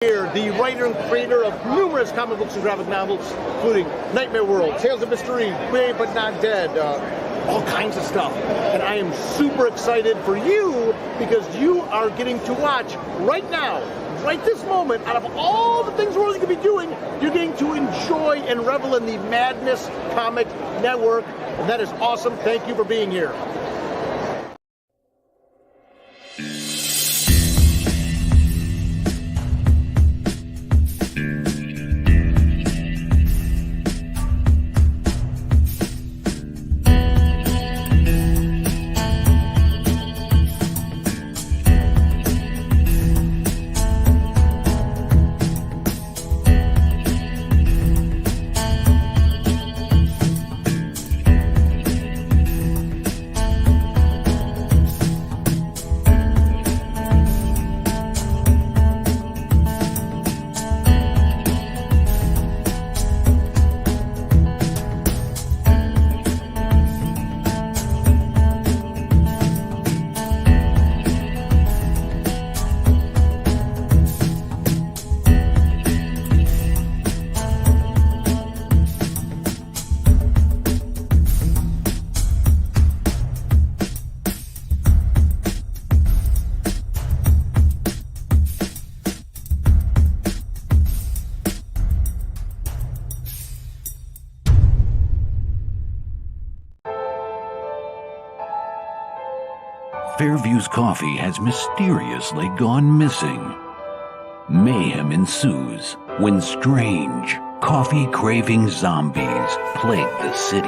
The writer and creator of numerous comic books and graphic novels, including Nightmare World, Tales of Mystery, Brave But Not Dead, all kinds of stuff. And I am super excited for you because you are getting to watch right now, right this moment, out of all the things we're going to be doing, you're getting to enjoy and revel in the Madness Comic Network. And that is awesome. Thank you for being here. Fairview's coffee has mysteriously gone missing. Mayhem ensues when strange, coffee-craving zombies plague the city.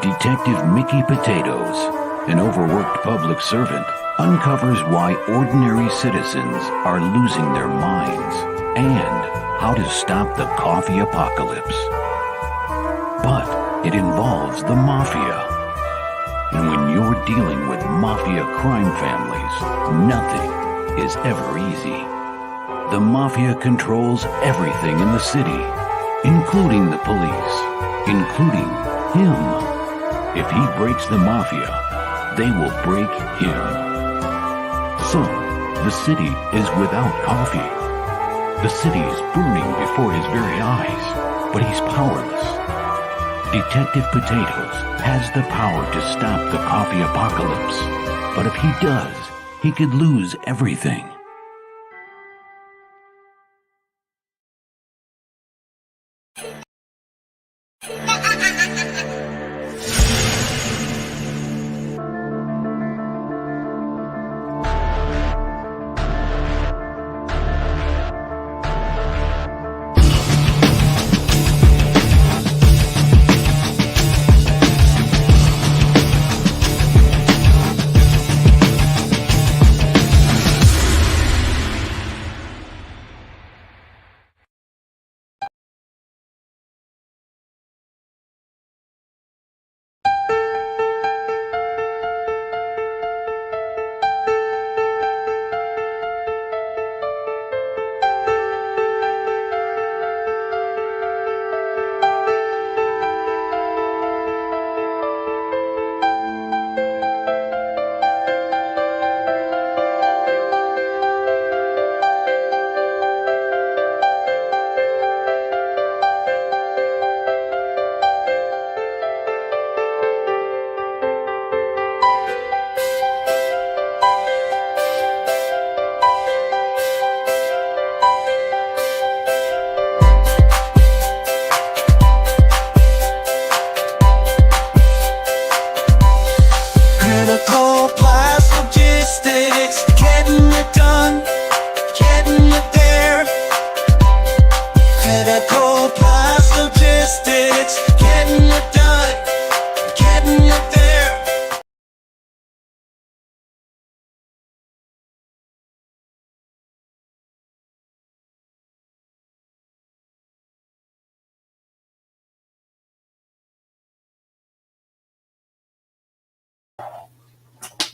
Detective Mickey Potatoes, an overworked public servant, uncovers why ordinary citizens are losing their minds and how to stop the coffee apocalypse. But it involves the mafia. And when you're dealing with mafia crime families, nothing is ever easy. The mafia controls everything in the city, including the police, including him. If he breaks the mafia, they will break him. So, the city is without coffee. The city is burning before his very eyes, but he's powerless. Detective Potatoes has the power to stop the coffee apocalypse, but if he does, he could lose everything.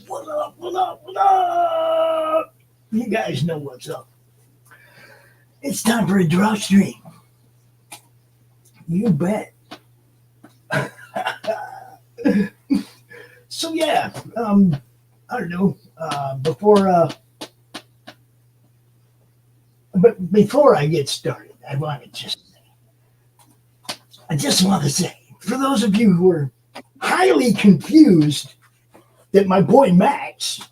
What up, what up, what up? You guys know what's up. It's time for a Drawstream. You bet. So yeah, I don't know, before but before I get started, I just want to say, for those of you who are highly confused that my boy Max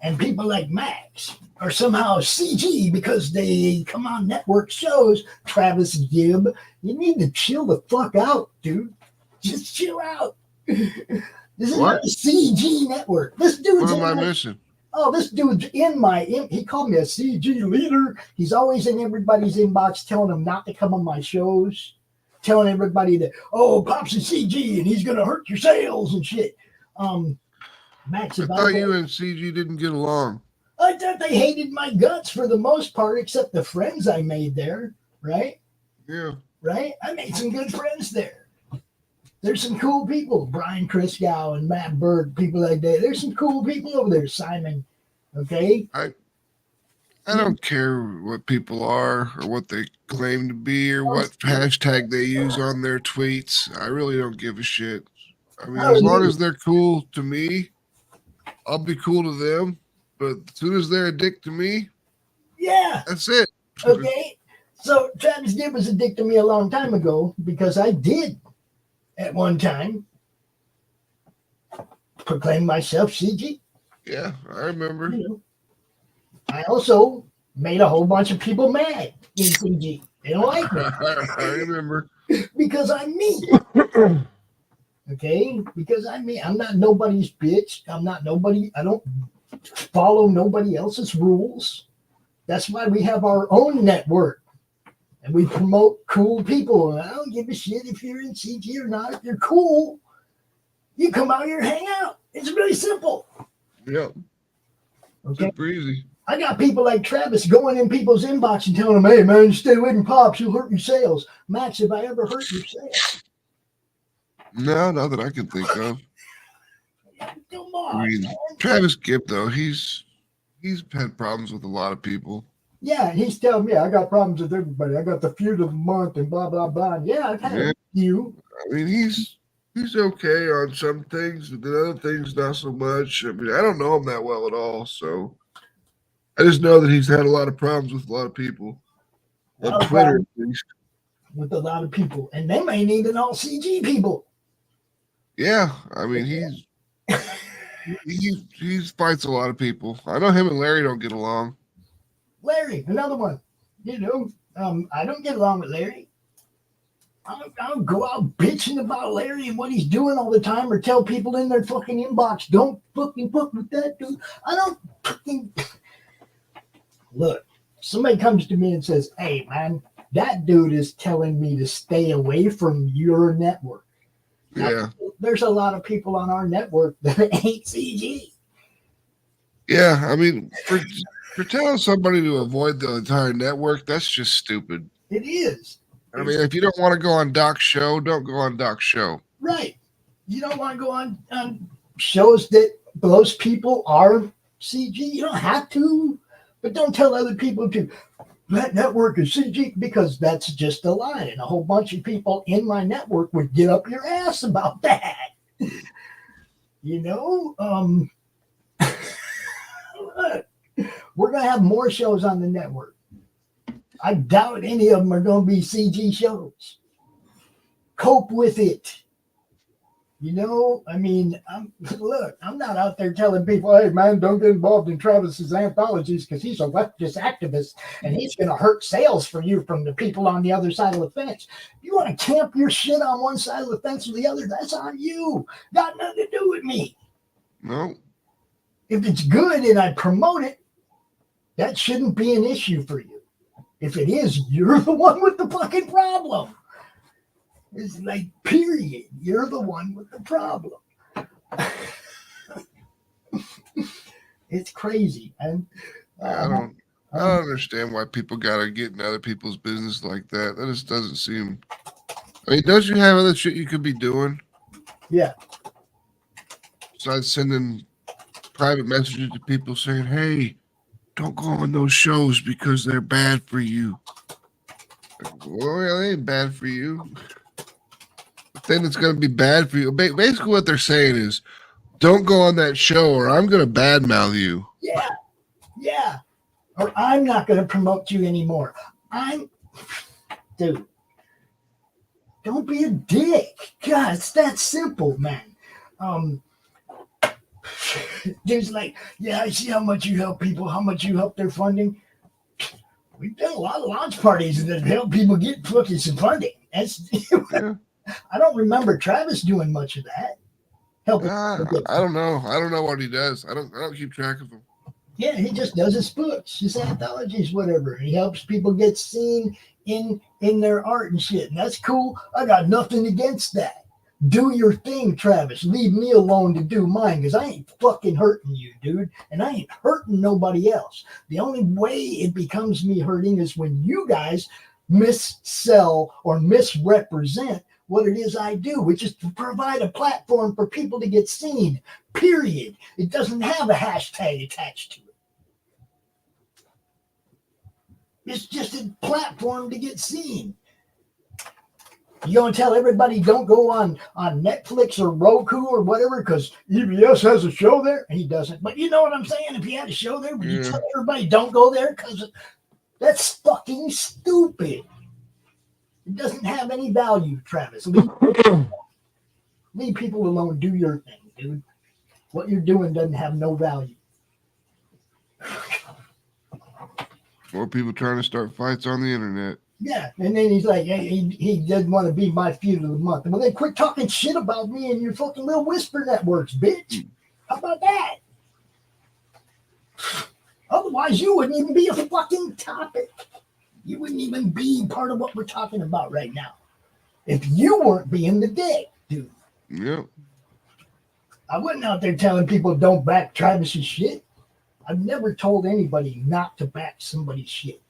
and people like Max are somehow CG because they come on network shows, Travis Gibb, you need to chill the fuck out, dude. Just chill out. This is not a CG network. This dude's what am I missing? Oh, this dude's he called me a CG leader. He's always in everybody's inbox telling them not to come on my shows, telling everybody that, oh, Pop's a CG and he's going to hurt your sales and shit. Max, I thought you and CG didn't get along. I thought they hated my guts for the most part, except the friends I made there, right? Yeah. Right? I made some good friends there. There's some cool people, Brian Christgau and Matt Burke, people like that. There's some cool people over there, Simon. Okay? I don't care what people are or what they claim to be or what hashtag they use on their tweets. I really don't give a shit. I mean, as long as they're cool to me, I'll be cool to them. But as soon as they're a dick to me, yeah, that's it. Okay? So Travis Gibb was a dick to me a long time ago because I did at one time proclaim myself CG. Yeah, I remember. You know, I also made a whole bunch of people mad in CG. They don't like me. I remember. Because I'm me. Okay? Because I'm me. I'm not nobody's bitch. I'm not nobody. I don't follow nobody else's rules. That's why we have our own network. And we promote cool people. I don't give a shit if you're in CG or not. If you're cool, you come out here and hang out. It's really simple. Yeah. Okay. Super easy. I got people like Travis going in people's inbox and telling them, hey, man, stay away from Pops. You'll hurt your sales. Max, have I ever hurt your sales? No, not that I can think of. Come on. I mean, Travis Gibb, though, he's had problems with a lot of people. Yeah, and he's telling me I got problems with everybody. I got the feud of the month and blah, blah, blah. And yeah, I've had a few. I mean, he's okay on some things, but then other things not so much. I mean, I don't know him that well at all, so I just know that he's had a lot of problems with a lot of people. On Twitter, at least. With a lot of people. And they may need an all CG people. Yeah, I mean, he fights a lot of people. I know him and Larry don't get along. Larry, another one. You know, I don't get along with Larry. I don't go out bitching about Larry and what he's doing all the time or tell people in their fucking inbox, don't fucking fuck with that dude. I don't fucking... Look, somebody comes to me and says, hey, man, that dude is telling me to stay away from your network. Yeah. Now, there's a lot of people on our network that ain't CG. Yeah, I mean, for telling somebody to avoid the entire network, that's just stupid. It is. I mean, if you don't want to go on Doc's show, don't go on Doc's show. Right. You don't want to go on shows that those people are CG. You don't have to, but don't tell other people to. That network is CG, because that's just a lie. And a whole bunch of people in my network would get up your ass about that. You know, look, we're going to have more shows on the network. I doubt any of them are going to be CG shows. Cope with it. You know, I mean, I'm not out there telling people, hey, man, don't get involved in Travis's anthologies because he's a leftist activist and he's going to hurt sales for you from the people on the other side of the fence. If you want to camp your shit on one side of the fence or the other, that's on you. Got nothing to do with me. No. If it's good and I promote it, that shouldn't be an issue for you. If it is, you're the one with the fucking problem. It's like, period. You're the one with the problem. It's crazy, man. I don't understand why people gotta get in other people's business like that. That just doesn't seem. I mean, don't you have other shit you could be doing? Yeah. Besides sending private messages to people saying, "Hey, don't go on those shows because they're bad for you." Well, they ain't bad for you. The thing that's going to be bad for you, basically what they're saying is, don't go on that show or I'm going to badmouth you. Yeah. Yeah. or I'm not going to promote you anymore. Dude, don't be a dick. God, it's that simple, man. Dude's like, yeah, I see how much you help people, how much you help their funding. We've done a lot of launch parties that help people get fucking some funding. Yeah. I don't remember Travis doing much of that. Helping. I don't know. I don't know what he does. I don't keep track of him. Yeah, he just does his books, his anthologies, whatever. He helps people get seen in their art and shit. And that's cool. I got nothing against that. Do your thing, Travis. Leave me alone to do mine, because I ain't fucking hurting you, dude. And I ain't hurting nobody else. The only way it becomes me hurting is when you guys missell or misrepresent what it is I do, which is to provide a platform for people to get seen, period. It doesn't have a hashtag attached to it. It's just a platform to get seen. You gonna tell everybody don't go on Netflix or Roku or whatever because EBS has a show there? And he doesn't. But you know what I'm saying? If he had a show there, would you tell everybody don't go there? Because that's fucking stupid. It doesn't have any value, Travis. Leave people alone. Do your thing, dude. What you're doing doesn't have no value. More people trying to start fights on the internet. Yeah, and then he's like, hey, he doesn't want to be my feud of the month. Well, then quit talking shit about me and your fucking little whisper networks, bitch. How about that? Otherwise, you wouldn't even be a fucking topic. You wouldn't even be part of what we're talking about right now. If you weren't being the dick, dude. Yep. I wasn't out there telling people don't back Travis's shit. I've never told anybody not to back somebody's shit.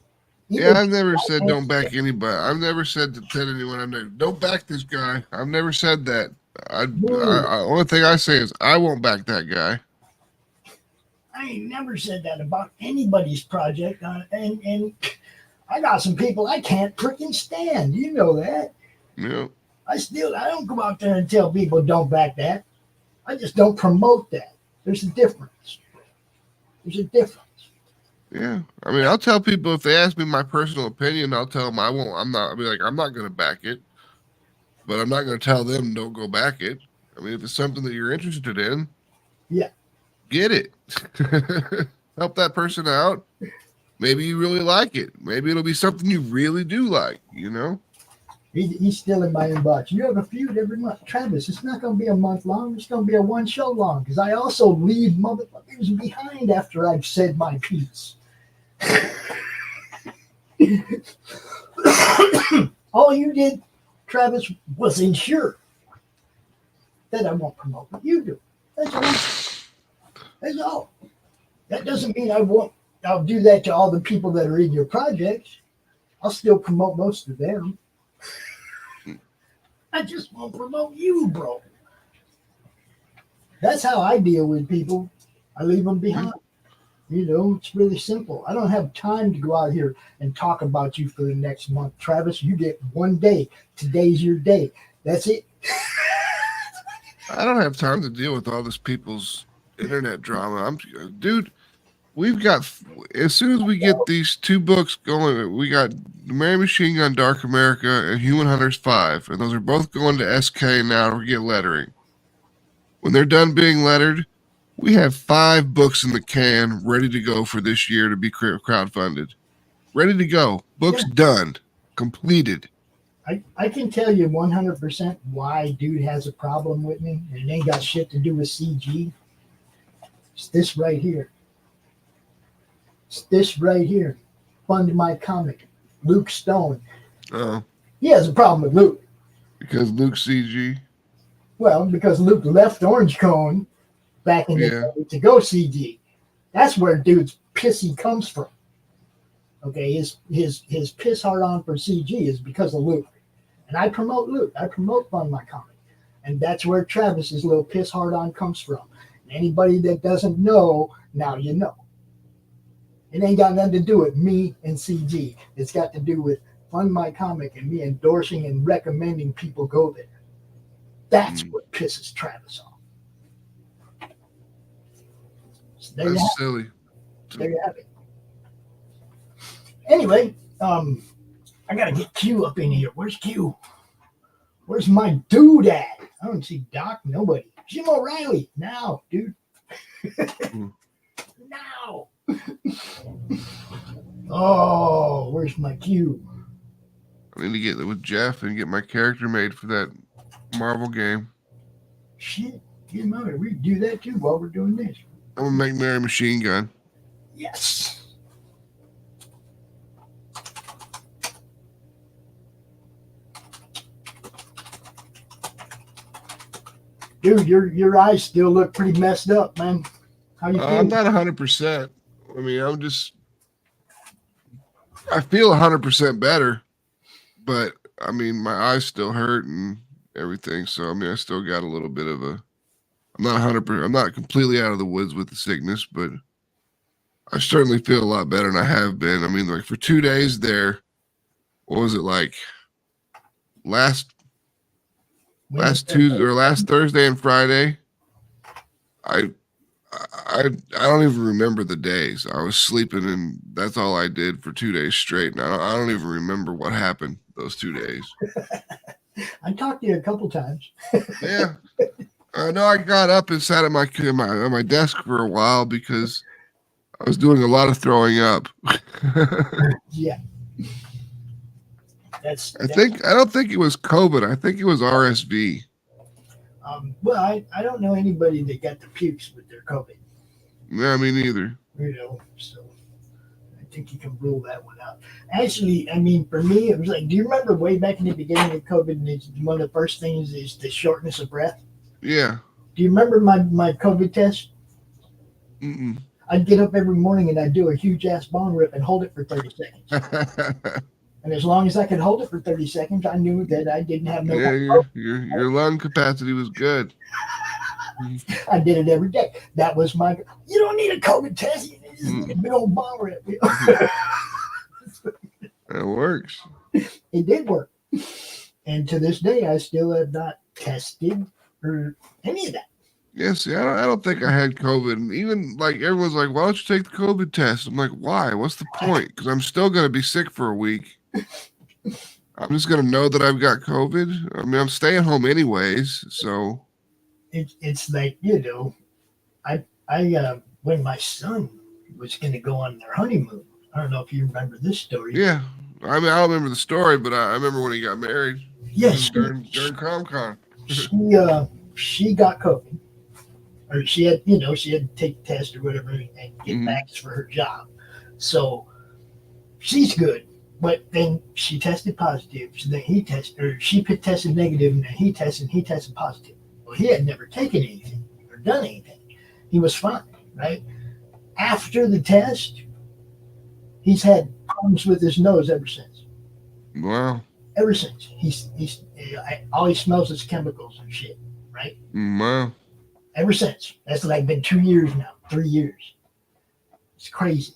Yeah, I've never said don't back anybody. I've never said to tell anyone, don't back this guy. I've never said that. Only thing I say is I won't back that guy. I ain't never said that about anybody's project. And I got some people I can't freaking stand. You know that. Yeah. I don't go out there and tell people don't back that. I just don't promote that. There's a difference. There's a difference. Yeah. I mean, I'll tell people if they ask me my personal opinion, I'll tell them I'm not going to back it, but I'm not going to tell them don't go back it. I mean, if it's something that you're interested in, yeah, get it. Help that person out. Maybe you really like it. Maybe it'll be something you really do like, you know? He's still in my inbox. You have a feud every month. Travis, it's not going to be a month long. It's going to be a one show long because I also leave motherfuckers behind after I've said my piece. All you did, Travis, was ensure that I won't promote what you do. That's all. That's all. That doesn't mean I'll do that to all the people that are in your projects. I'll still promote most of them. I just won't promote you, bro. That's how I deal with people. I leave them behind. You know, it's really simple. I don't have time to go out here and talk about you for the next month. Travis, you get one day. Today's your day. That's it. I don't have time to deal with all this people's internet drama. Dude, we've got, as soon as we get these two books going, we got The Merry Machine Gun Dark America and Human Hunters 5. And those are both going to SK now to get lettering. When they're done being lettered, we have 5 books in the can ready to go for this year to be crowdfunded. Ready to go. Books done. Completed. I can tell you 100% why dude has a problem with me, and it ain't got shit to do with CG. It's this right here. It's this right here. Fund my comic. Luke Stone. Oh. He has a problem with Luke. Because Luke's CG? Well, because Luke left Orange Cone back in the day to go CG. That's where dude's pissy comes from. Okay, his piss hard on for CG is because of Luke. And I promote Luke. I promote Fund My Comic. And that's where Travis's little piss hard on comes from. And anybody that doesn't know, now you know. It ain't got nothing to do with me and CG. It's got to do with Fund My Comic and me endorsing and recommending people go there. That's what pisses Travis off. So That's silly. There you have it. Anyway, I gotta get Q up in here. Where's Q? Where's my dude at? I don't see Doc. Nobody. Jim O'Reilly. Now, dude. Now. Oh, where's my Q? I need to get with Jeff and get my character made for that Marvel game. Shit. Get him out here. We can do that too while we're doing this. I'm gonna make Mary Machine Gun. Yes. Dude, your eyes still look pretty messed up, man. How you feel? I'm not 100%. I mean, I feel 100% better, but I mean, my eyes still hurt and everything. So, I mean, I still got a little bit of I'm not 100%. I'm not completely out of the woods with the sickness, but I certainly feel a lot better than I have been. I mean, like for 2 days there, what was it like? Last Tuesday or last Thursday and Friday, I don't even remember the days. I was sleeping, and that's all I did for 2 days straight. And I don't even remember what happened those 2 days. I talked to you a couple times. Yeah, I know. I got up and sat at my desk for a while because I was doing a lot of throwing up. Yeah. I don't think it was COVID. I think it was RSV. Well, I don't know anybody that got the pukes with their COVID. Yeah, me neither. You know, so I think you can rule that one out. Actually, I mean, for me, it was like, do you remember way back in the beginning of COVID, and it's one of the first things is the shortness of breath? Yeah. Do you remember my COVID test? Mm-mm. I'd get up every morning and I'd do a huge ass bong rip and hold it for 30 seconds. And as long as I could hold it for 30 seconds, I knew that I didn't have no. Yeah, your lung capacity was good. I did it every day. That was my. You don't need a COVID test. You just need a big old bong rip. It works. It did work. And to this day, I still have not tested for any of that. Yeah, see, I don't think I had COVID. And even like everyone's like, why don't you take the COVID test? I'm like, why? What's the point? Because I'm still going to be sick for a week. I'm just going to know that I've got COVID. I mean, I'm staying home anyways. So it's like, you know, I when my son was going to go on their honeymoon, I don't know if you remember this story. Yeah. I mean, I don't remember the story, but I remember when he got married. Yes. During ComCon. She got COVID. Or she had to take the test or whatever and get back for her job. So she's good. But then she tested positive. So then she tested negative, and then he tested positive. Well, he had never taken anything or done anything. He was fine, right? After the test, he's had problems with his nose ever since. Wow. Ever since. All he smells is chemicals and shit, right? Wow. Ever since. That's like been 2 years now, 3 years. It's crazy.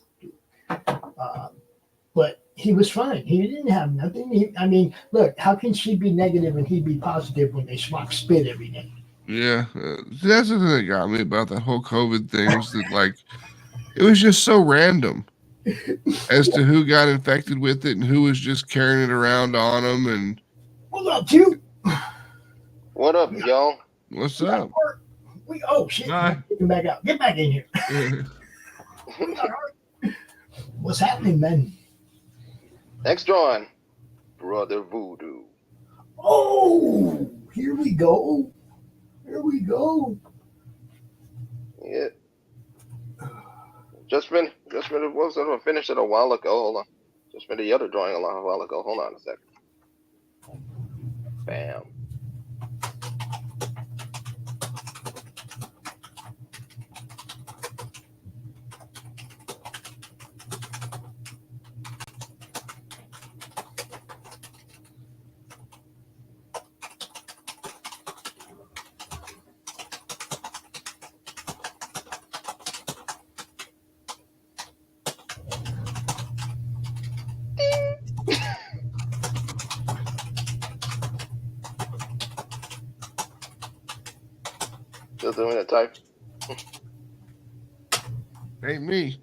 But he was fine. He didn't have nothing. I mean, look, how can she be negative and he be positive when they swap spit every day? Yeah. That's the thing that got me about that whole COVID thing was that, like, it was just so random as to who got infected with it and who was just carrying it around on them. And what's up, Q? What up, y'all? What's up? Oh, shit. Get him back out. Get back in here. What's happening, man? Next drawing, Brother Voodoo. Oh, here we go. Here we go. Yeah. Just finished it a while ago. Hold on. Just finished the other drawing a while ago. Hold on a second. Bam. Still doing it, type. Ain't me.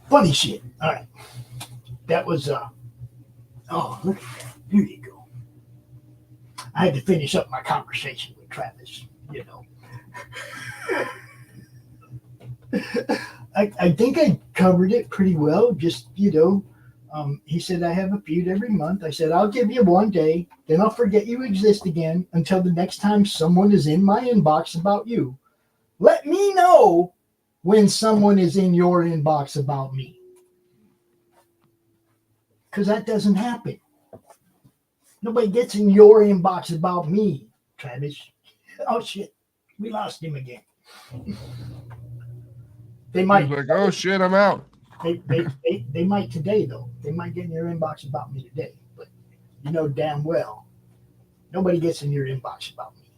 Funny shit. All right. That was, oh, look at that. Here you go. I had to finish up my conversation with Travis, you know. I think I covered it pretty well. Just, you know, he said, I have a feud every month. I said, I'll give you one day, then I'll forget you exist again until the next time someone is in my inbox about you. Let me know when someone is in your inbox about me. Because that doesn't happen. Nobody gets in your inbox about me, Travis. Oh, shit. We lost him again. They might. He's like, oh, shit, I'm out. They might today, though. They might get in your inbox about me today. But you know damn well, nobody gets in your inbox about me.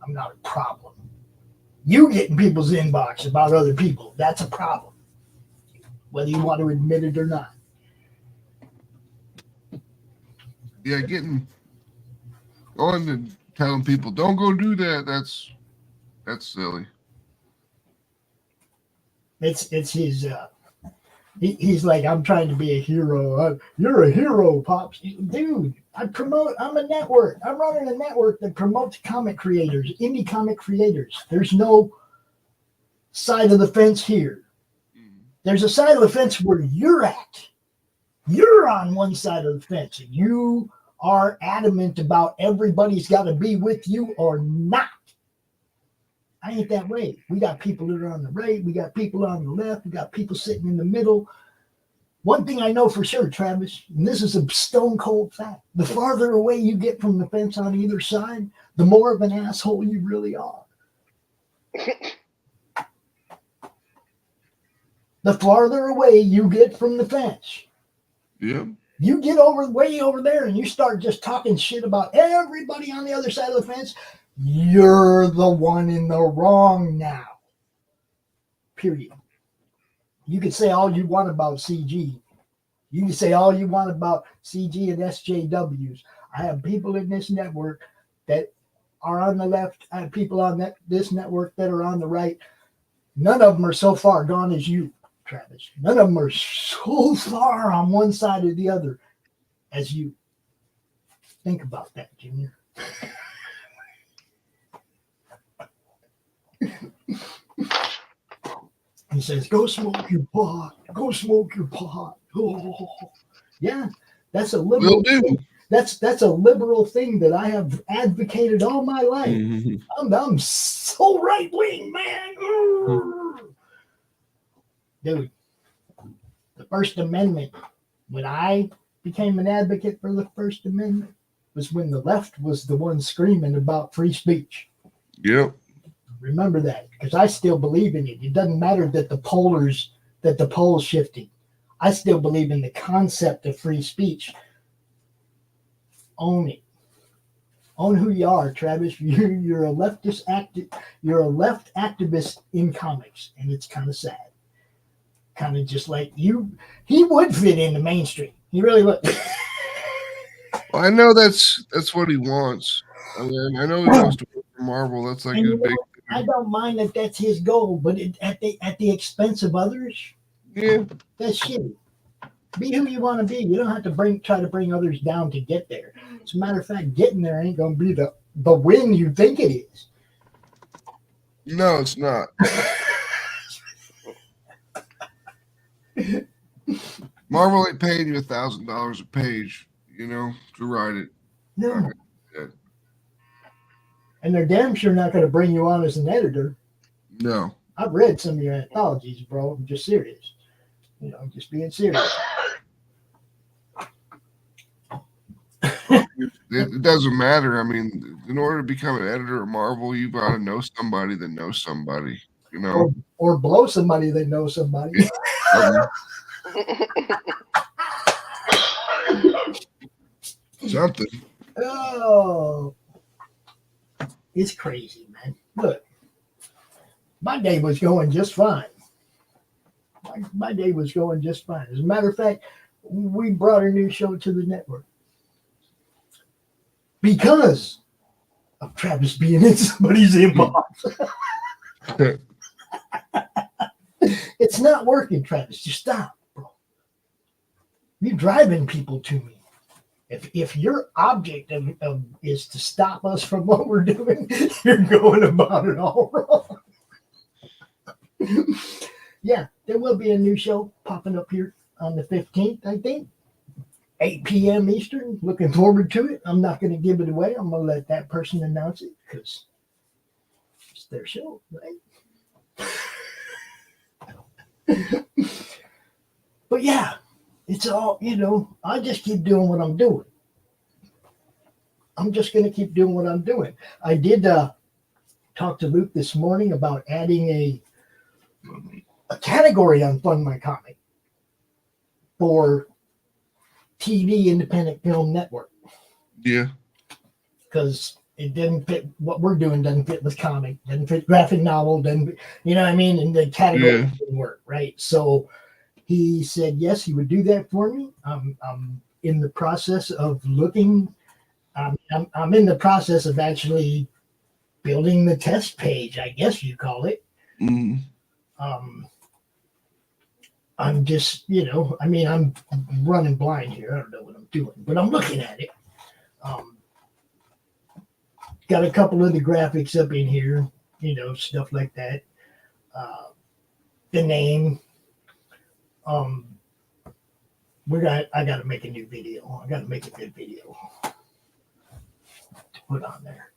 I'm not a problem. You get in people's inbox about other people. That's a problem. Whether you want to admit it or not. Yeah, getting on and telling people, don't go do that. That's silly. It's his, he's like, I'm trying to be a hero. You're a hero, Pops. Dude, I'm a network. I'm running a network that promotes comic creators, indie comic creators. There's no side of the fence here. There's a side of the fence where you're at. You're on one side of the fence. You are adamant about everybody's got to be with you or not. I ain't that way. We got people that are on the right. We got people on the left. We got people sitting in the middle. One thing I know for sure, Travis, and this is a stone cold fact, the farther away you get from the fence on either side, the more of an asshole you really are. The farther away you get from the fence. Yeah. You get way over there and you start just talking shit about everybody on the other side of the fence. You're the one in the wrong now. Period. You can say all you want about CG. You can say all you want about CG and SJWs. I have people in this network that are on the left. I have people on this network that are on the right. None of them are so far gone as you, Travis. None of them are so far on one side or the other as you. Think about that, Junior. He says, go smoke your pot. Go smoke your pot. Oh. Yeah, that's a liberal. Will do. That's a liberal thing that I have advocated all my life. Mm-hmm. I'm so right wing, man. Dude, the First Amendment, when I became an advocate for the First Amendment, was when the left was the one screaming about free speech. Yep. Remember that, because I still believe in it. It doesn't matter that the polls shifting. I still believe in the concept of free speech. Own it. Own who you are, Travis. You're a leftist You're a left activist in comics, and it's kind of sad. Kind of just like you. He would fit in the mainstream. He really would. Well, I know that's what he wants. I mean, I know he wants to work for Marvel. That's like his big. I don't mind that that's his goal, but at the expense of others, Yeah, that's shitty. Be who you want to be. You don't have to try to bring others down to get there. As a matter of fact, getting there ain't going to be the win you think it is. no, it's not. Marvel ain't paying you $1,000 a page, to write it. No. And they're damn sure not going to bring you on as an editor. No. I've read some of your anthologies, bro. I'm just serious. Just being serious. It doesn't matter. I mean, in order to become an editor at Marvel, you got to know somebody that knows somebody, Or blow somebody that knows somebody. Something. Oh. It's crazy, man. Look, my day was going just fine. My day was going just fine. As a matter of fact, we brought a new show to the network because of Travis being in somebody's inbox. It's not working, Travis. Just stop, bro. You're driving people to me. If your object is to stop us from what we're doing, you're going about it all wrong. Yeah, there will be a new show popping up here on the 15th, I think. 8 p.m. Eastern. Looking forward to it. I'm not going to give it away. I'm going to let that person announce it because it's their show, right? But yeah, it's all, I just keep doing what I'm doing. I'm just going to keep doing what I'm doing. I did talk to Luke this morning about adding a category on Fund My Comic for TV Independent Film Network. Yeah. Because it didn't fit what we're doing, doesn't fit with comic, doesn't fit graphic novel, doesn't, you know what I mean? And the category didn't work, right? So he said, yes, he would do that for me. I'm in the process of looking. I'm in the process of actually building the test page, I guess you call it. Mm. I'm just, I'm running blind here. I don't know what I'm doing, but I'm looking at it. Got a couple of the graphics up in here, stuff like that. The name. I got to make a new video. I got to make a good video to put on there.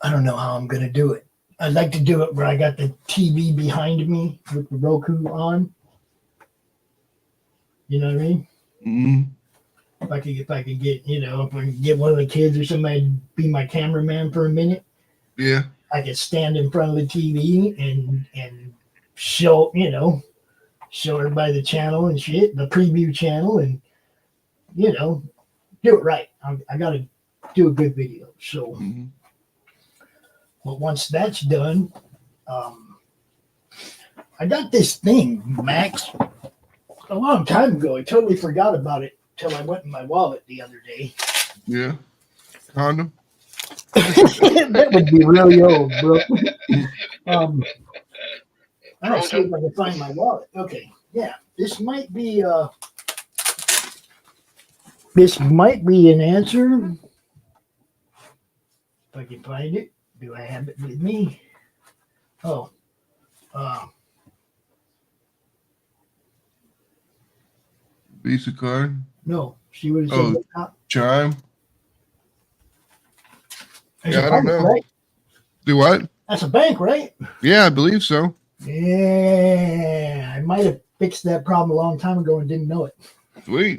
I don't know how I'm going to do it. I'd like to do it where I got the TV behind me with the ROKU on. You know what I mean? Mm-hmm. If I could get, if I could get one of the kids or somebody to be my cameraman for a minute. Yeah. I could stand in front of the TV and show, show everybody the channel and shit, the preview channel, and, do it right. I got to do a good video. So. Mm-hmm. But once that's done, I got this thing, Max, a long time ago. I totally forgot about it till I went in my wallet the other day. Yeah. Condom? That would be really old, bro. I don't see if I can find my wallet. Okay, yeah, this might be an answer. If I can find it. Do I have it with me? Oh, Visa card? no. See what it says at the top? Chime? That's Yeah, I don't know. Right? Do what? That's a bank, right? Yeah, I believe so. Yeah, I might have fixed that problem a long time ago and didn't know it. Sweet.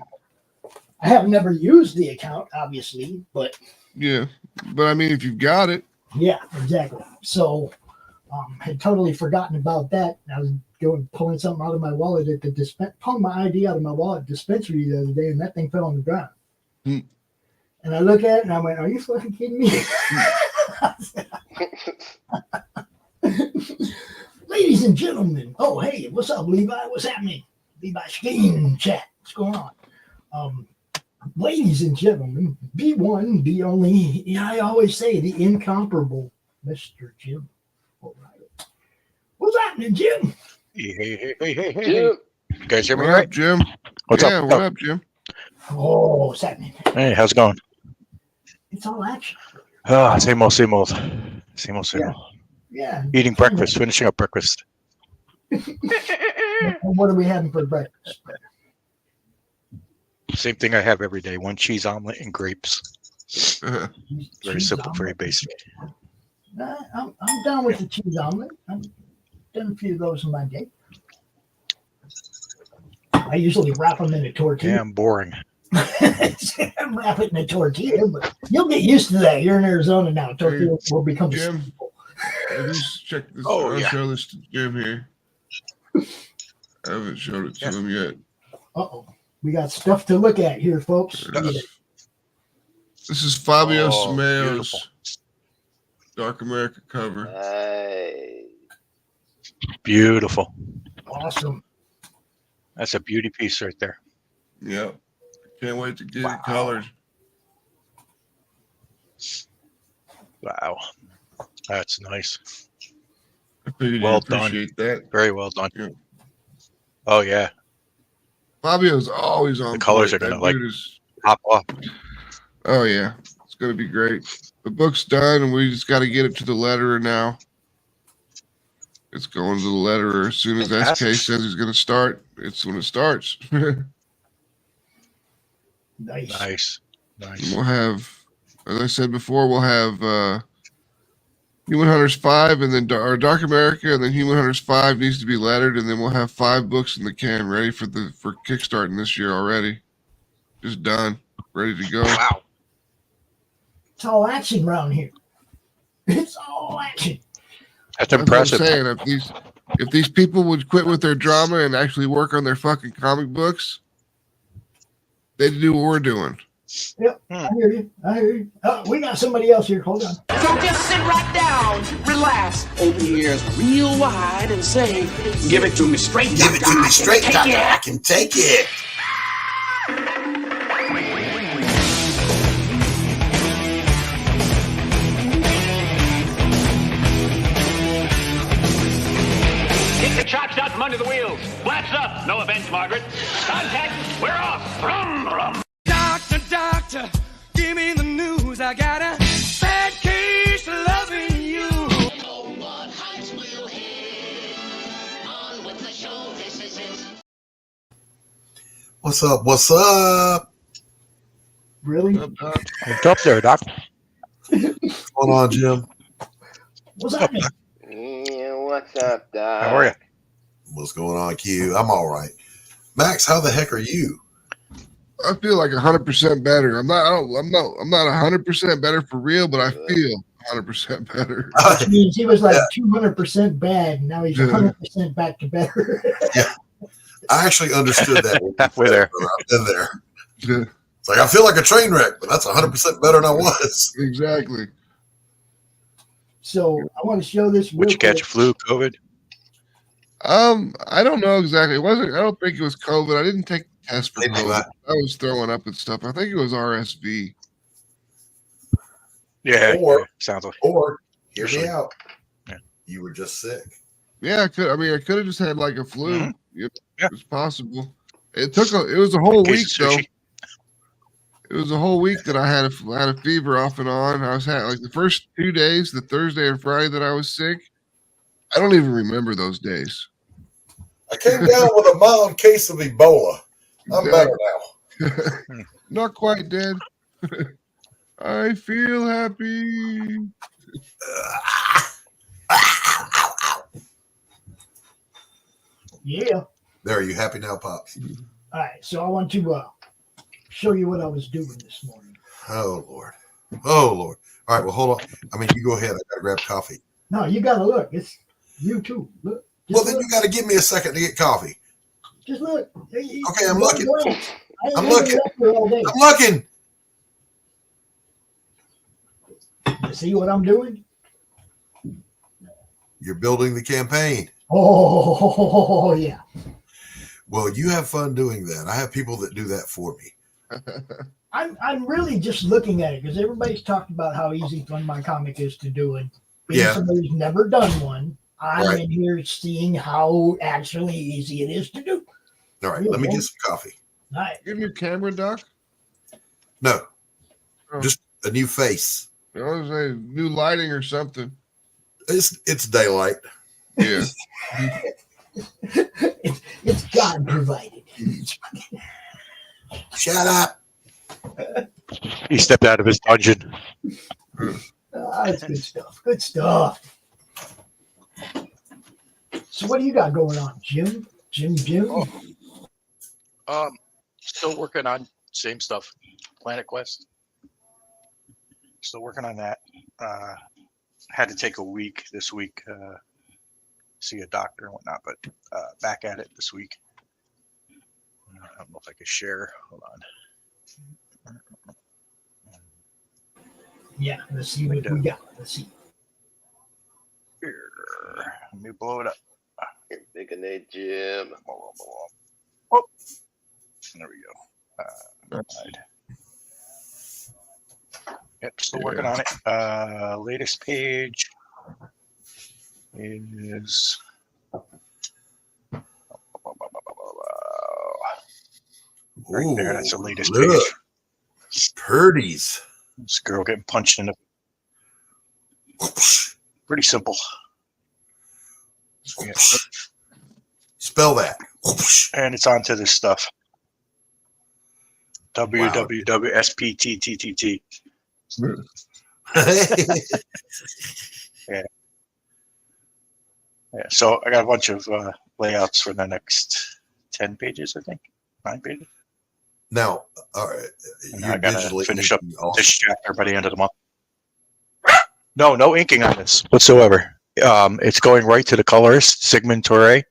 I have never used the account, obviously, but Yeah. But I mean, if you've got it. yeah, exactly. So had totally forgotten about that. I was pulling something out of my wallet at the pulling my ID out of my wallet dispensary the other day, and that thing fell on the ground. Hmm. And I look at it and I went, "Are you fucking kidding me?" Ladies and gentlemen, oh hey, what's up, Levi? What's happening? Levi Skeen chat. What's going on? Ladies and gentlemen, be one, be only. I always say the incomparable Mr. Jim O'Reilly. What's happening, Jim? Hey. Jim. You guys hear me What right? up, Jim? What's yeah, up? what up, Jim? Oh, what's happening? Hey, how's it going? It's all action. Same old. Yeah. Eating breakfast, finishing up breakfast. What are we having for breakfast? Same thing I have every day: one cheese omelet and grapes. Very Cheese simple, omelet? very basic. I'm down with the cheese omelet. I've done a few of those in my day. I usually wrap them in a tortilla. Damn boring. Wrap it in a tortilla, but you'll get used to that. You're in Arizona now. Tortilla will become Jim. simple. Let's check this. Oh, I'll yeah. show this to Jim here. I haven't showed it to him yet. Uh-oh. We got stuff to look at here, folks. This is Fabio Oh, Simeo's beautiful. Dark America cover. Nice. Beautiful. Awesome. That's a beauty piece right there. Yep. Can't wait to get it colored. Wow, that's nice. I figured Well you'd done. appreciate that. Very well done. Yeah. Oh yeah, Fabio's always on. the colors point. are gonna That like dude is. pop off. Oh yeah, it's gonna be great. The book's done, and we just got to get it to the letterer now. It's going to the letterer as soon as SK Fantastic. says he's gonna start. It's when it starts. Nice. Nice. We'll have, as I said before, we'll have Human Hunters 5, and then Dark America, and then Human Hunters 5 needs to be lettered, and then we'll have 5 books in the can ready for kickstarting this year already. Just done, ready to go. Wow. It's all action around here. It's all action. That's That's what I'm impressive. saying. If these people would quit with their drama and actually work on their fucking comic books, they'd do what we're doing. Yep, I hear you. Oh, we got somebody else here. Hold on. So just sit right down, relax, open your ears real wide and say, give it to me straight, Give it to me straight, doctor. I can take it. Get the chocks out from under the wheels. Flaps up. No offense, Margaret. Contact. We're off. Brum, brum. Doctor, give me the news. I got a bad case of loving you. Oh, what heights we'll hit. On with the show. This is it. What's up? What's up? Really? What's up there, Doc? What's going on, Jim? What's happening? Yeah, what's up, Doc? How are you? What's going on, Q? I'm all right. Max, how the heck are you? I feel like 100% better. I'm not 100% better for real, but I feel 100% better. Which means he was like 200% bad, and now he's 100% back to better. Yeah, I actually understood that. Halfway there. I've been there. Yeah, It's like I feel like a train wreck, but that's 100% better than I was. exactly. So I want to show this. Would you catch flu, COVID? I don't know exactly. I don't think it was COVID. I didn't take the test for Maybe COVID. not. I was throwing up and stuff. I think it was RSV. Yeah. Or- yeah, sounds like. Or, hear me Usually. out. Yeah. You were just sick. Yeah, I could have just had like a flu. Mhm. Yep, Yeah. it's possible. It was a whole week Case of though. sushi. It was a whole week that I had a fever off and on. I was had like the first 2 days, the Thursday and Friday that I was sick. I don't even remember those days. I came down with a mild case of Ebola. I'm better now. Not quite dead. I feel happy. Yeah. There, are you happy now, Pops? All right. So I want to show you what I was doing this morning. Oh, Lord. Oh, Lord. All right, well, hold on. I mean, you go ahead. I got to grab coffee. No, you got to look. It's you too. Look. Just Well, then look. you got to give me a second to get coffee. Just look. Okay, I'm looking. I'm I'm looking. All day. I'm looking. You see what I'm doing? You're building the campaign. Oh, yeah. Well, you have fun doing that. I have people that do that for me. I'm really just looking at it because everybody's talked about how easy Fun My Comic is to do it. Being Yeah. somebody who's never done one, I'm Right. in here seeing how actually easy it is to do. All right, let me get some coffee. All right. Give me a camera, Doc. No, Oh. just a new face. I was say new lighting or something. It's daylight. Yeah. It's God provided. Shut up. He stepped out of his dungeon. It's good stuff. Good stuff. So what do you got going on, Jim? Jim? Still working on same stuff. Planet Quest. Still working on that. Had to take a week this week. See a doctor and whatnot, but back at it this week. I don't know if I can share. Hold on. Yeah, let's see what we got. Let's see. Here. Let me blow it up. You're thinking they Jim. Oh, there we go. Yep, still working on it. Latest page is right there. That's the latest look. page. Purdy's. This girl getting punched in the. Pretty simple. Yeah. Spell that. And it's onto this stuff. www.sptttt. Yeah. Yeah. So I got a bunch of layouts for the next 10 pages, I think. 9 pages. Now, all right. I gotta finish up this chapter by the end of the month. No inking on this whatsoever. It's going right to the colorist, Sigmund Torre,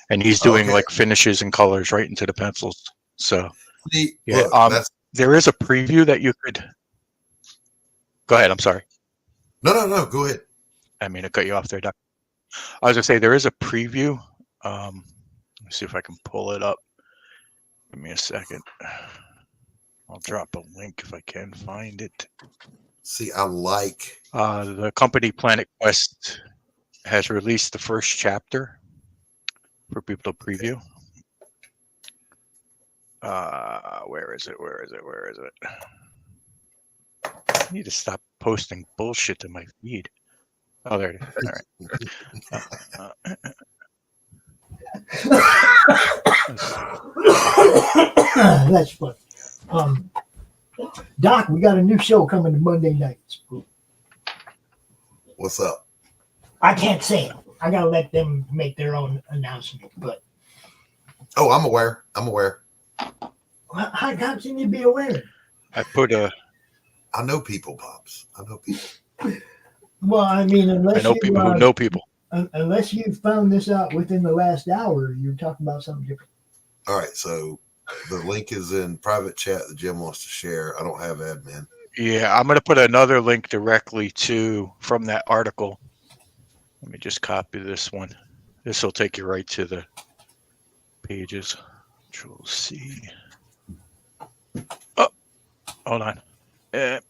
and he's doing like finishes and colors right into the pencils. So yeah, look, there is a preview that you could. Go ahead. I'm sorry. No. Go ahead. I mean, I cut you off there, Doc. I was gonna say there is a preview. Let me see if I can pull it up. Give me a second. I'll drop a link if I can find it. See, I like the company Planet Quest has released the first chapter for people to preview. Where is it? I need to stop posting bullshit to my feed. Oh, there it is. All right. That's fun. Doc, we got a new show coming to Monday nights. What's up? I can't say it. I gotta let them make their own announcement. But I'm aware. how can you be aware? I know people, Pops. I know people. Well, I mean, unless I know people who know people. Unless you found this out within the last hour, you're talking about something different. All right, so the link is in private chat that Jim wants to share. I don't have admin. Yeah, I'm going to put another link directly from that article. Let me just copy this one. This will take you right to the pages. Control C. Oh, hold on. And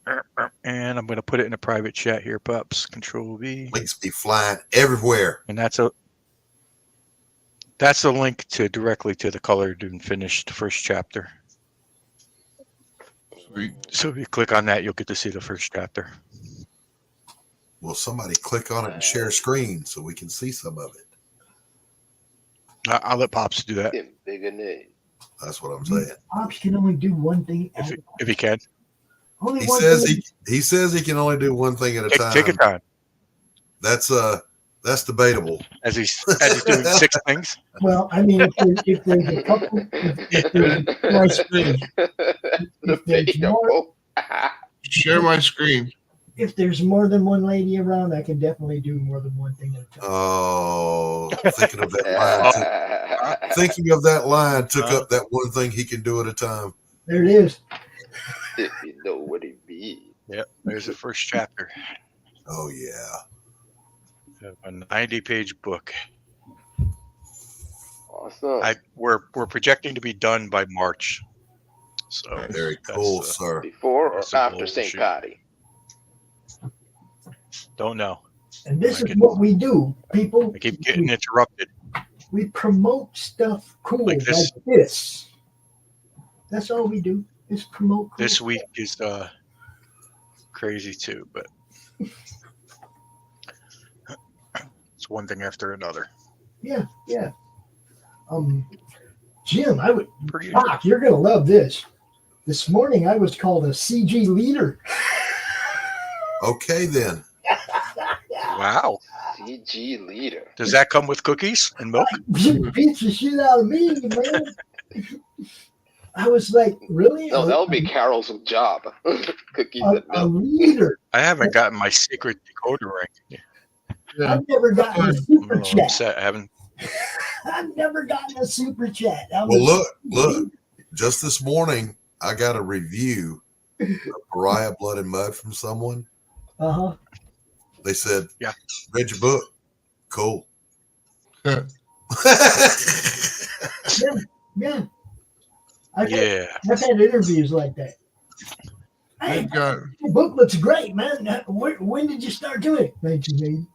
I'm going to put it in a private chat here, Pops. Control V. Links be flying everywhere. And that's a link directly to the colored and finished first chapter. Sweet. So if you click on that, you'll get to see the first chapter. Well, somebody click on it and share screen so we can see some of it. I'll let Pops do that. Bigger name. That's what I'm saying. Pops can only do one thing if he can. Only He one says thing. he says he can only do one thing at a time. Take your time. That's debatable. As he's doing 6 things. Well, I mean, if there's a couple, if there's more, Share my screen. if there's more than one lady around, I can definitely do more than one thing at a time. Oh, thinking of that line took up that one thing he can do at a time. There it is. If you know what it means. Yep, there's the first chapter. Oh yeah. A 90-page book. Awesome. We're projecting to be done by March. So very cool, sir. Before or after St. Patty? Don't know. And this is what we do, people. I keep getting interrupted. We promote stuff cool Like like this. this. That's all we do is promote. Cool This week is crazy too, but it's one thing after another. Yeah. Jim, Doc, you're gonna love this. This morning I was called a CG leader. Okay then. Wow. CG leader. Does that come with cookies and milk? You beat the shit out of me, man. I was like, really? No, that'll be Carol's job. Cookies and A milk. leader. I haven't gotten my secret decoder ring. I've never gotten a super chat. Upset. I haven't. I've never gotten a super chat. Well, look. Just this morning, I got a review of Pariah Blood and Mud from someone. Uh-huh. They said, "Yeah, read your book. Cool." Yeah. I've had interviews like that. Hey, the book looks great, man. When did you start doing it? 1980.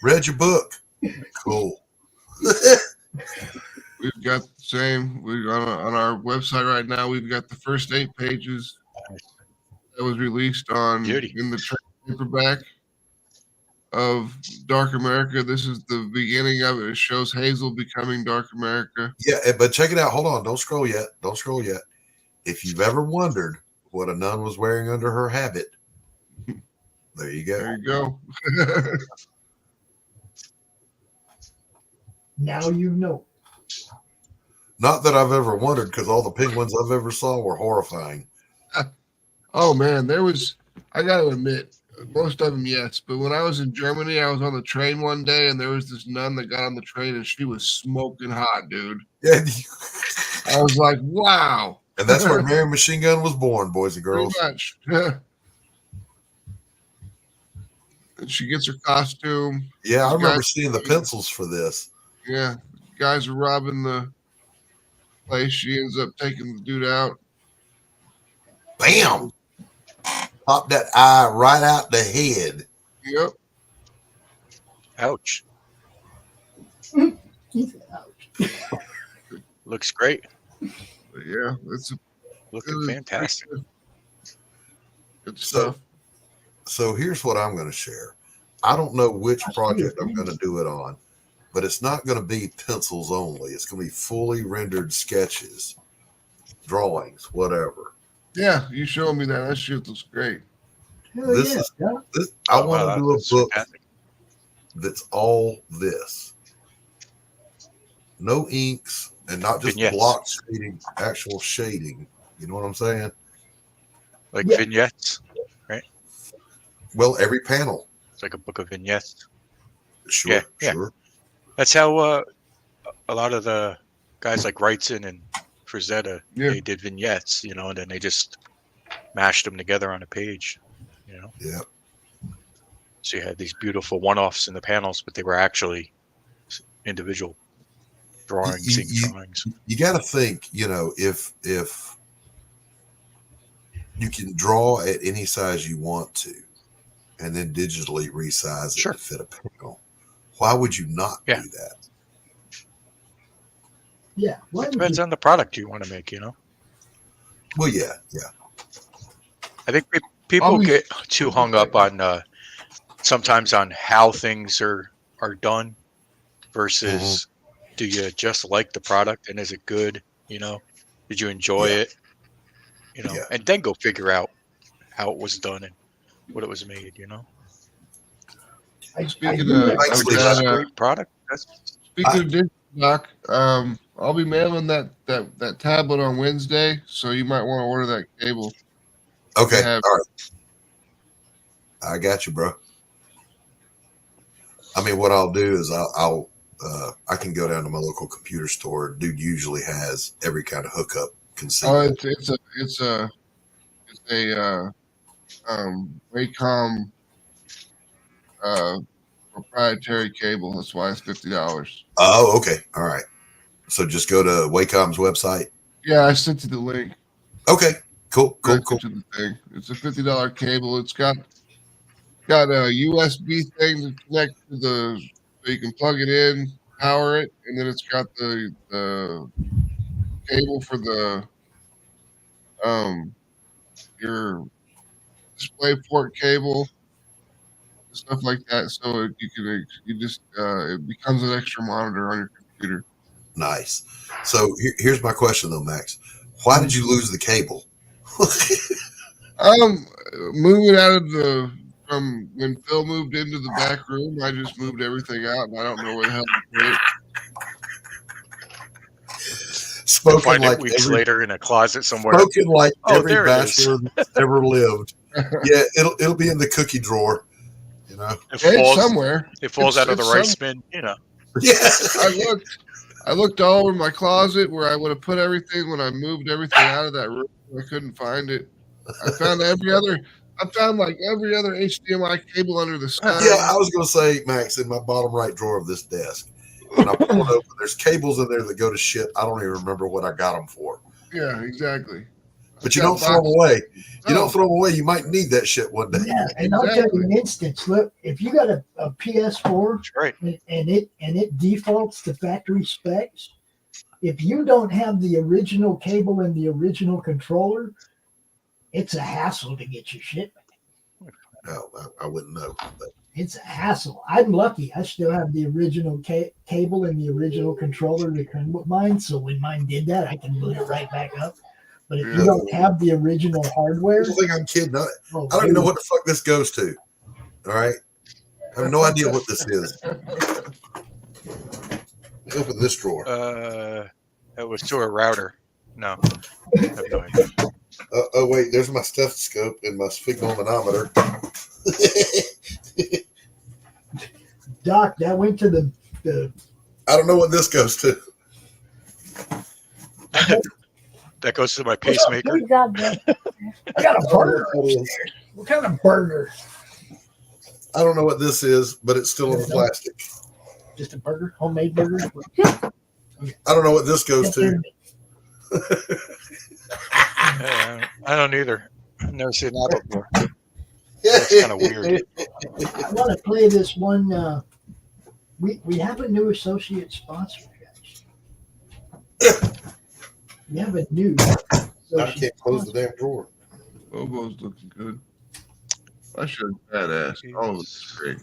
Read your book. Cool. We've got the same. We on our website right now. We've got the first 8 pages that was released in the trade paperback of Dark America. This is the beginning of it. It shows Hazel becoming Dark America. Yeah, but check it out. Hold on. Don't scroll yet. If you've ever wondered what a nun was wearing under her habit, there you go. There you go. Now you know. Not that I've ever wondered, because all the penguins I've ever saw were horrifying. Oh man, I got to admit, most of them, yes. But when I was in Germany, I was on the train one day, and there was this nun that got on the train, and she was smoking hot, dude. Yeah. I was like, wow. And that's where Mary Machine Gun was born, boys and girls. Pretty much. And she gets her costume. Yeah, I remember seeing the pencils for this. Yeah, guys are robbing the place. She ends up taking the dude out. Bam! Pop that eye right out the head. Yep. Ouch. Ouch. Looks great. But yeah, it's looking fantastic. Good stuff. So here's what I'm going to share. I don't know which project I'm going to do it on, but it's not going to be pencils only. It's going to be fully rendered sketches, drawings, whatever. Yeah, you showed me that. That shit looks great. I want to do a book that's all this. No inks and not just block shading, actual shading. You know what I'm saying? Like vignettes, right? Well, every panel. It's like a book of vignettes. Sure. That's how a lot of the guys like Wrightson and Frazetta, they did vignettes, you know, and then they just mashed them together on a page, you know? Yeah. So you had these beautiful one-offs in the panels, but they were actually individual drawings, drawings. You got to think, you know, if you can draw at any size you want to, and then digitally resize it to fit a panel, why would you not do that? Yeah. It depends on the product you want to make, you know? Well, yeah. I think people get too hung up on sometimes on how things are done versus do you just like the product and is it good? You know, did you enjoy it? You know, and then go figure out how it was done and what it was made, you know? Speaking of great product. Speaking of digital, Doc, I'll be mailing that tablet on Wednesday, so you might want to order that cable. Okay, all right. I got you, bro. I mean, what I'll do is I can go down to my local computer store. Dude usually has every kind of hookup conceivable. Oh, it's a Wacom proprietary cable. That's why it's $50. Oh, okay, all right. So just go to Wacom's website. Yeah, I sent you the link. Okay, cool. The thing. It's a $50 cable. It's got a USB thing to connect to so you can plug it in, power it, and then it's got the cable for the your display port cable, stuff like that. So it becomes an extra monitor on your computer. Nice. So here's my question though, Max. Why did you lose the cable? Moving out of from when Phil moved into the back room, I just moved everything out, and I don't know where the hell to put it. Spoken find like it weeks later in a closet somewhere. Spoken like every bachelor that's ever lived. Yeah, it'll be in the cookie drawer. You know, it falls somewhere. It falls out of the rice bin. You know. Yeah. I looked all over my closet where I would have put everything when I moved everything out of that room. I couldn't find it. I found every other HDMI cable under the sky. Yeah, I was going to say, Max, in my bottom right drawer of this desk. When I pull it open, there's cables in there that go to shit. I don't even remember what I got them for. Yeah, exactly. But you don't throw them away. You don't throw them away. You might need that shit one day. Yeah, and I'll tell you an instance. Look, if you got a PS4 right. and it defaults to factory specs, if you don't have the original cable and the original controller, it's a hassle to get your shit back. No, I wouldn't know. But. It's a hassle. I'm lucky. I still have the original cable and the original controller to come with mine. So when mine did that, I can boot it right back up. But if you don't have the original hardware, I think I'm kidding. I don't even know what the fuck this goes to. All right, I have no idea what this is. Open this drawer. It was to a router. No, I have no idea. Oh wait, there's my stethoscope and my sphygmomanometer. Doc, that went to the. I don't know what this goes to. That goes to my pacemaker. I got a burger. What kind of burger? I don't know what this is, but it's still in the plastic. Just a burger, homemade burger. I don't know what this goes to. I don't either. I've never seen that before. It's kind of weird. I want to play this one. We have a new associate sponsor, guys. We have a new. I can't close the damn drawer. Logo's looking good. I should have badass. Oh, this is great.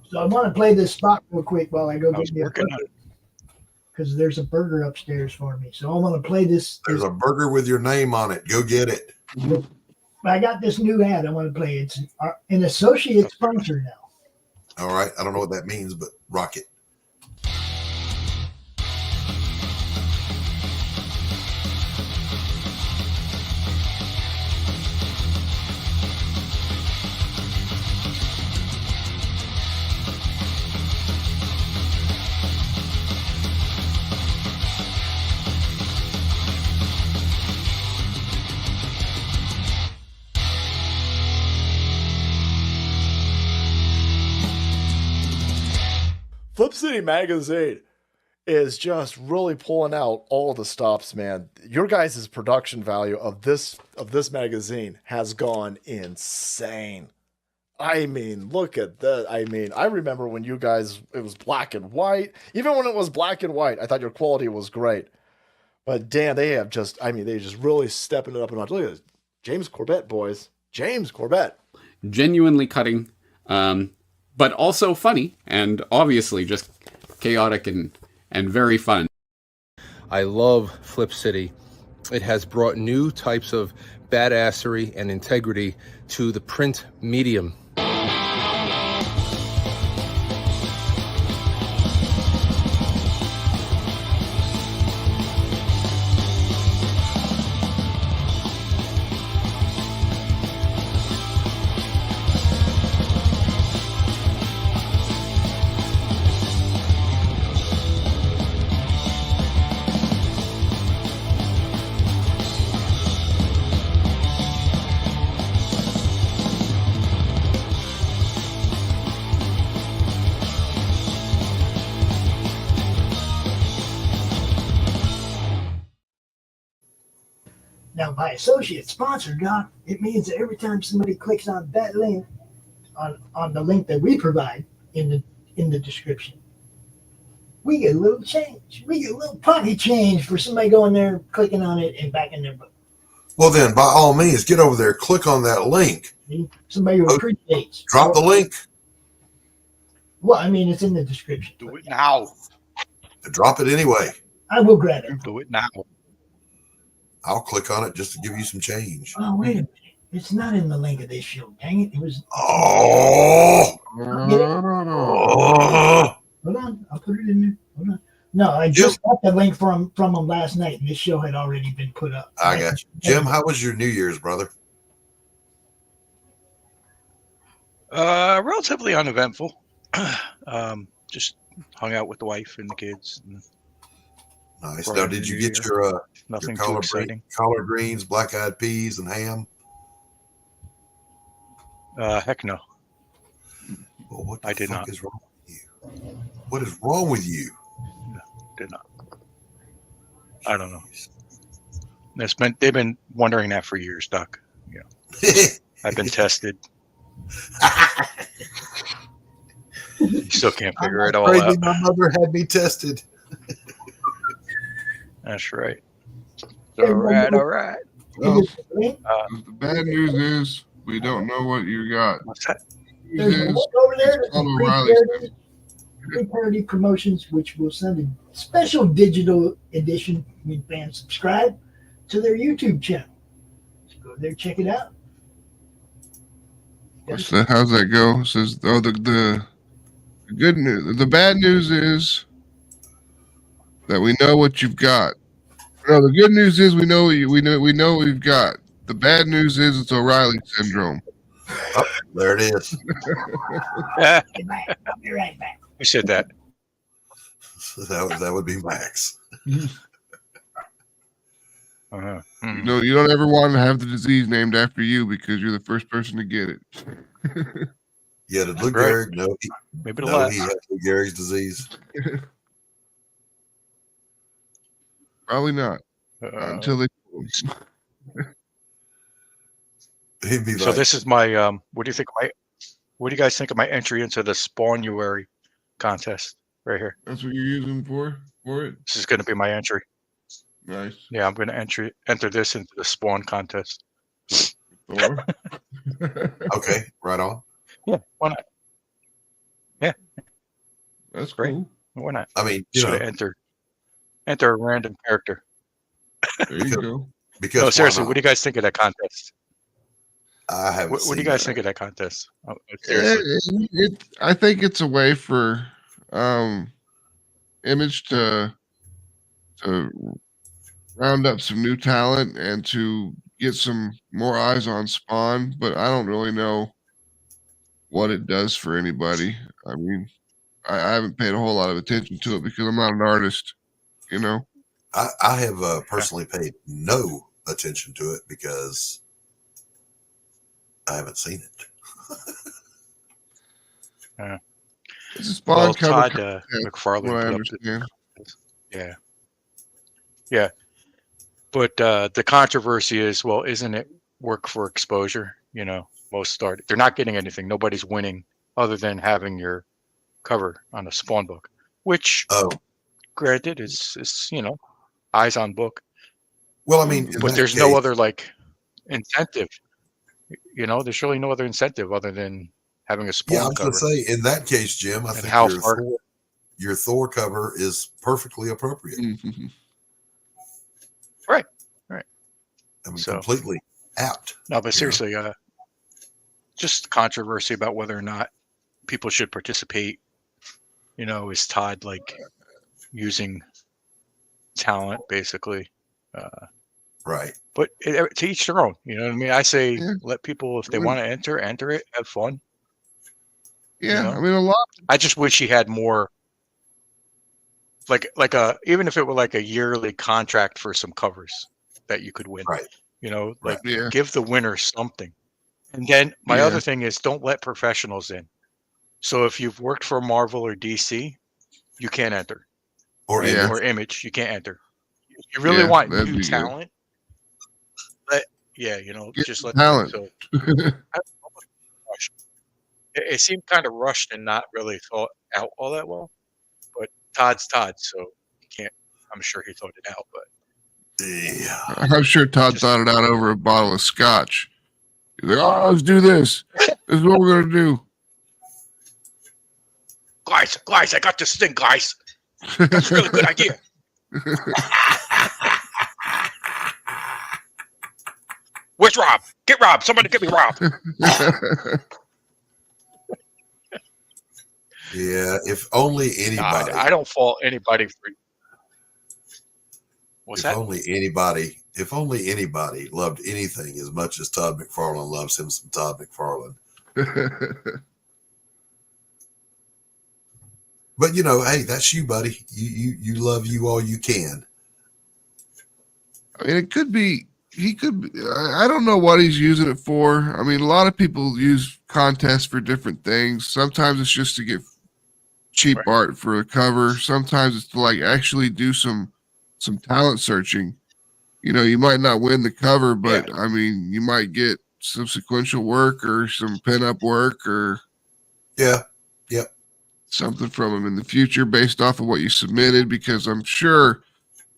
So I want to play this spot real quick while I go get me a working burger. Because there's a burger upstairs for me. So I want to play this. There's a burger with your name on it. Go get it. I got this new ad I want to play. It's an associate sponsor now. All right. I don't know what that means, but rock it. Flip City Magazine is just really pulling out all the stops, man. Your guys' production value of this magazine has gone insane. I mean, look at that. I mean, I remember when you guys, it was black and white. Even when it was black and white, I thought your quality was great. But damn, they have just, I mean, they just really stepping it up a notch. Look at this. James Corbett, boys. James Corbett. Genuinely cutting, but also funny and obviously just chaotic and very fun. I love Flip City. It has brought new types of badassery and integrity to the print medium. Now, by associate sponsor, Doc, it means that every time somebody clicks on that link, on the link that we provide in the description, we get a little change. We get a little pocket change for somebody going there, clicking on it, and back in their book. Well, then, by all means, get over there, click on that link. Somebody who appreciates. Drop the link. Well, I mean, it's in the description. Do it now. Drop it anyway. I will grab it. Do it now. I'll click on it just to give you some change. Oh, wait a minute. It's not in the link of this show. Dang it. It was. Oh. I'll get it. Hold on. I'll put it in there. Hold on. No, I just got the link from them last night, and this show had already been put up. I got you. Jim, how was your New Year's, brother? Relatively uneventful. Just hung out with the wife and the kids. And nice. Now, did you get your nothing your too exciting? Collard greens, black-eyed peas, and ham? Heck no. Well, what the I did fuck not. is wrong with you? What is wrong with you? No, did not. I don't know. They've been wondering that for years, Doc. Yeah, I've been tested. You still can't figure it all Crazy, out. my mother had me tested. That's right. All right, all right. Well, the bad news is we don't know what you got. What's that? There's a book over there. There's some free parody promotions, which will send a special digital edition when fans subscribe to their YouTube channel. So go there, check it out. What's that? How's that go? It says, oh, the good news. The bad news is that we know what you've got. No, the good news is we know what you've got. The bad news is it's O'Reilly syndrome. Oh, there it is. I'll be right back. Who said that? That would be Max. You don't ever want to have the disease named after you because you're the first person to get it. Yeah, did Lou Gehrig know he had Lou Gehrig's disease? Probably not. Until they. He'd be So like, this is my what do you guys think of my entry into the Spawnuary contest right here? That's what you're using for it? This is going to be my entry. Nice. Yeah, I'm going to enter this into the Spawn contest. Okay, right on. Yeah, why not? Yeah, that's great. Cool. Why not? I mean, just enter a random character. There you go. Because no, seriously, what do you guys think of that contest? I haven't. What do you guys think of that contest? Oh, I think it's a way for Image to round up some new talent and to get some more eyes on Spawn, but I don't really know what it does for anybody. I mean, I haven't paid a whole lot of attention to it because I'm not an artist, you know. I have personally paid no attention to it because I haven't seen it. It's a Spawn cover. Todd McFarlane what I put understand. up yeah. But the controversy is, well, isn't it work for exposure? You know, they're not getting anything. Nobody's winning other than having your cover on a Spawn book, which, granted, is eyes on book. Well, I mean, but there's no other incentive. You know, there's really no other incentive other than having a Spawn cover. Yeah, I was going to say, in that case, Jim, I think your Thor cover is perfectly appropriate. Mm-hmm. Right. I mean, completely apt. No, but seriously, just controversy about whether or not people should participate. You know, is Todd using talent basically? Right. But to each their own. You know what I mean? I say let people, if they want to enter it, have fun. Yeah, you know? I mean, a lot. I just wish he had more. Even if it were a yearly contract for some covers that you could win, right? You know, give the winner something. And then my other thing is don't let professionals in. So if you've worked for Marvel or DC, you can't enter, or Image, you can't enter. If you really want new talent, just let talent. Them it seemed kind of rushed and not really thought out all that well. But Todd's Todd, so he can't. I'm sure he thought it out, but I'm sure Todd thought it out over a bottle of scotch. He's like, "Oh, let's do this. This is what we're gonna do." Guys, I got this thing, guys. That's a really good idea. Where's Rob? Get Rob. Somebody get me Rob. Yeah, if only anybody. I don't fault anybody for. If only anybody loved anything as much as Todd McFarlane loves him some Todd McFarlane. But hey, that's you, buddy. You love you all you can. I mean, it could be. He could be, I don't know what he's using it for. I mean, a lot of people use contests for different things. Sometimes it's just to get cheap art for a cover. Sometimes it's to actually do some talent searching. you might not win the cover, but I mean, you might get some sequential work or some pin-up work or something from them in the future based off of what you submitted, because I'm sure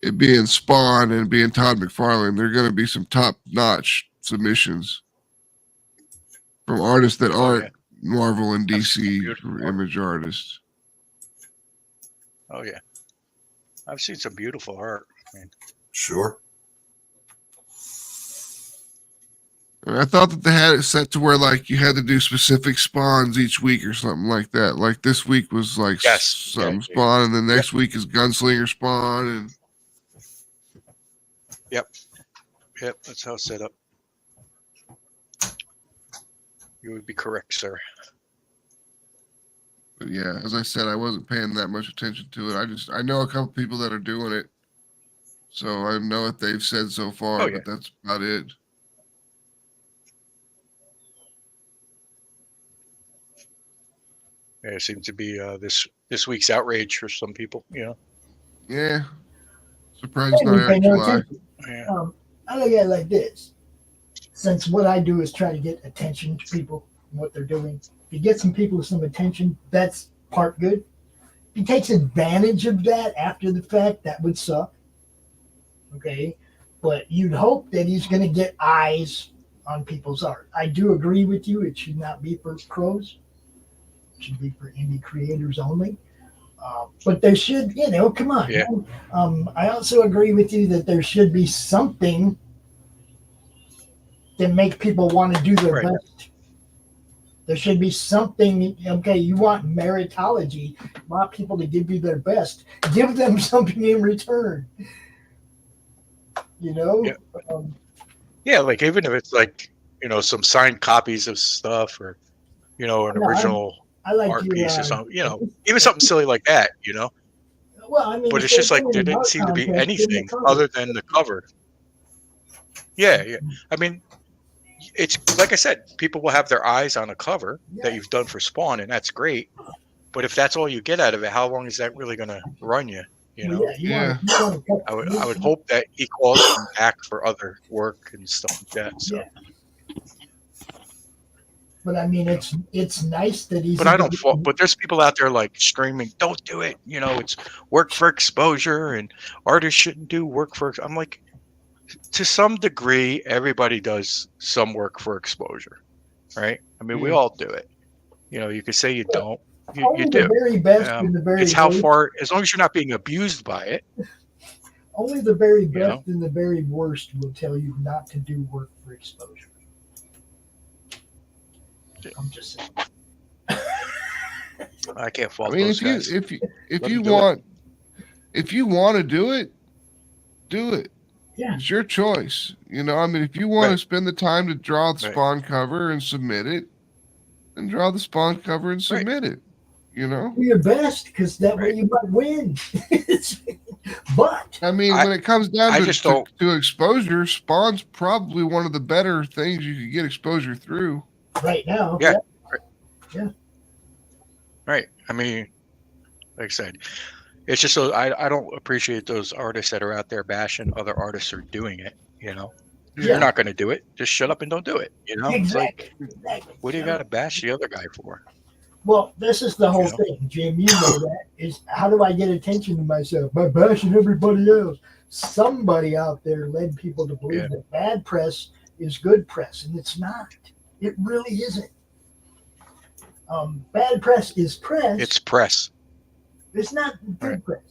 it being Spawn and being Todd McFarlane, there are going to be some top-notch submissions from artists that aren't Marvel and DC image artists. Oh yeah, I've seen some beautiful art. Man. Sure. And I thought that they had it set to where like you had to do specific spawns each week or something like that. Like this week was like some spawn, and the next week is Gunslinger spawn, and Yep, that's how it's set up. You would be correct, sir. But yeah, as I said, I wasn't paying that much attention to it. I know a couple people that are doing it, so I know what they've said so far, but that's about it. Yeah, it seems to be this week's outrage for some people. Yeah. Surprised not out of July. Yeah. I look at it like this. Since what I do is try to get attention to people and what they're doing, if you get some people some attention, that's part good. If he takes advantage of that after the fact, that would suck. Okay? But you'd hope that he's going to get eyes on people's art. I do agree with you. It should not be for pros. It should be for indie creators only. But there should, come on. Yeah. I also agree with you that there should be something that make people want to do their best. There should be something. Okay, you want meritology. You want people to give you their best. Give them something in return. Yeah, like even if it's like some signed copies of stuff or an original art piece or something. Even something silly like that. Well, I mean, but it's just like there didn't seem to be anything other than the cover. Yeah. I mean, it's like I said, people will have their eyes on a cover that you've done for Spawn, and that's great. But if that's all you get out of it, how long is that really going to run you? I would hope that he calls them back for other work and stuff like that. So. Yeah. But I mean, it's nice that he's. But I don't fault. But there's people out there like screaming, "Don't do it!" It's work for exposure, and artists shouldn't do work for. I'm like, to some degree, everybody does some work for exposure, right? I mean, we all do it. You could say you don't. You do. The very best and the very it's how worst. far, as long as you're not being abused by it. Only the very best and the very worst will tell you not to do work for exposure. I'm just saying. I can't fault those guys. If you want to do it, do it. Yeah, it's your choice. I mean, if you want to spend the time to draw the Spawn cover and submit it, then draw the Spawn cover and submit it. Do your best, because that way you might win. But I mean, when it comes down to exposure, Spawn's probably one of the better things you could get exposure through. Right now. Yeah. Yeah. Right. I mean, like I said, it's just so I don't appreciate those artists that are out there bashing other artists are doing it. You're not going to do it. Just shut up and don't do it. Exactly. It's like, what do you got to bash the other guy for? Well, this is the whole thing, Jim. You know that is how do I get attention to myself? By bashing everybody else. Somebody out there led people to believe that bad press is good press, and it's not. It really isn't. Bad press is press. It's press. It's not good press.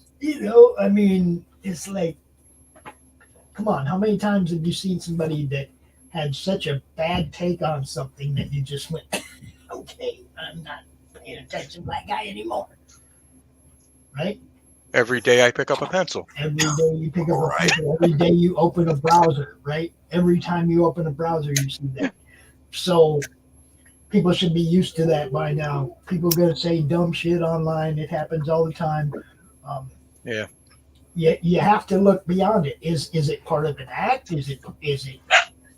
I mean, it's like, come on, how many times have you seen somebody that had such a bad take on something that you just went, okay, I'm not paying attention to that guy anymore. Right? Every day I pick up a pencil. Every day you pick up a pencil. Every day you open a browser, right? Every time you open a browser, you see that. So people should be used to that by now. People are going to say dumb shit online. It happens all the time. You have to look beyond it. Is it part of an act? Is it?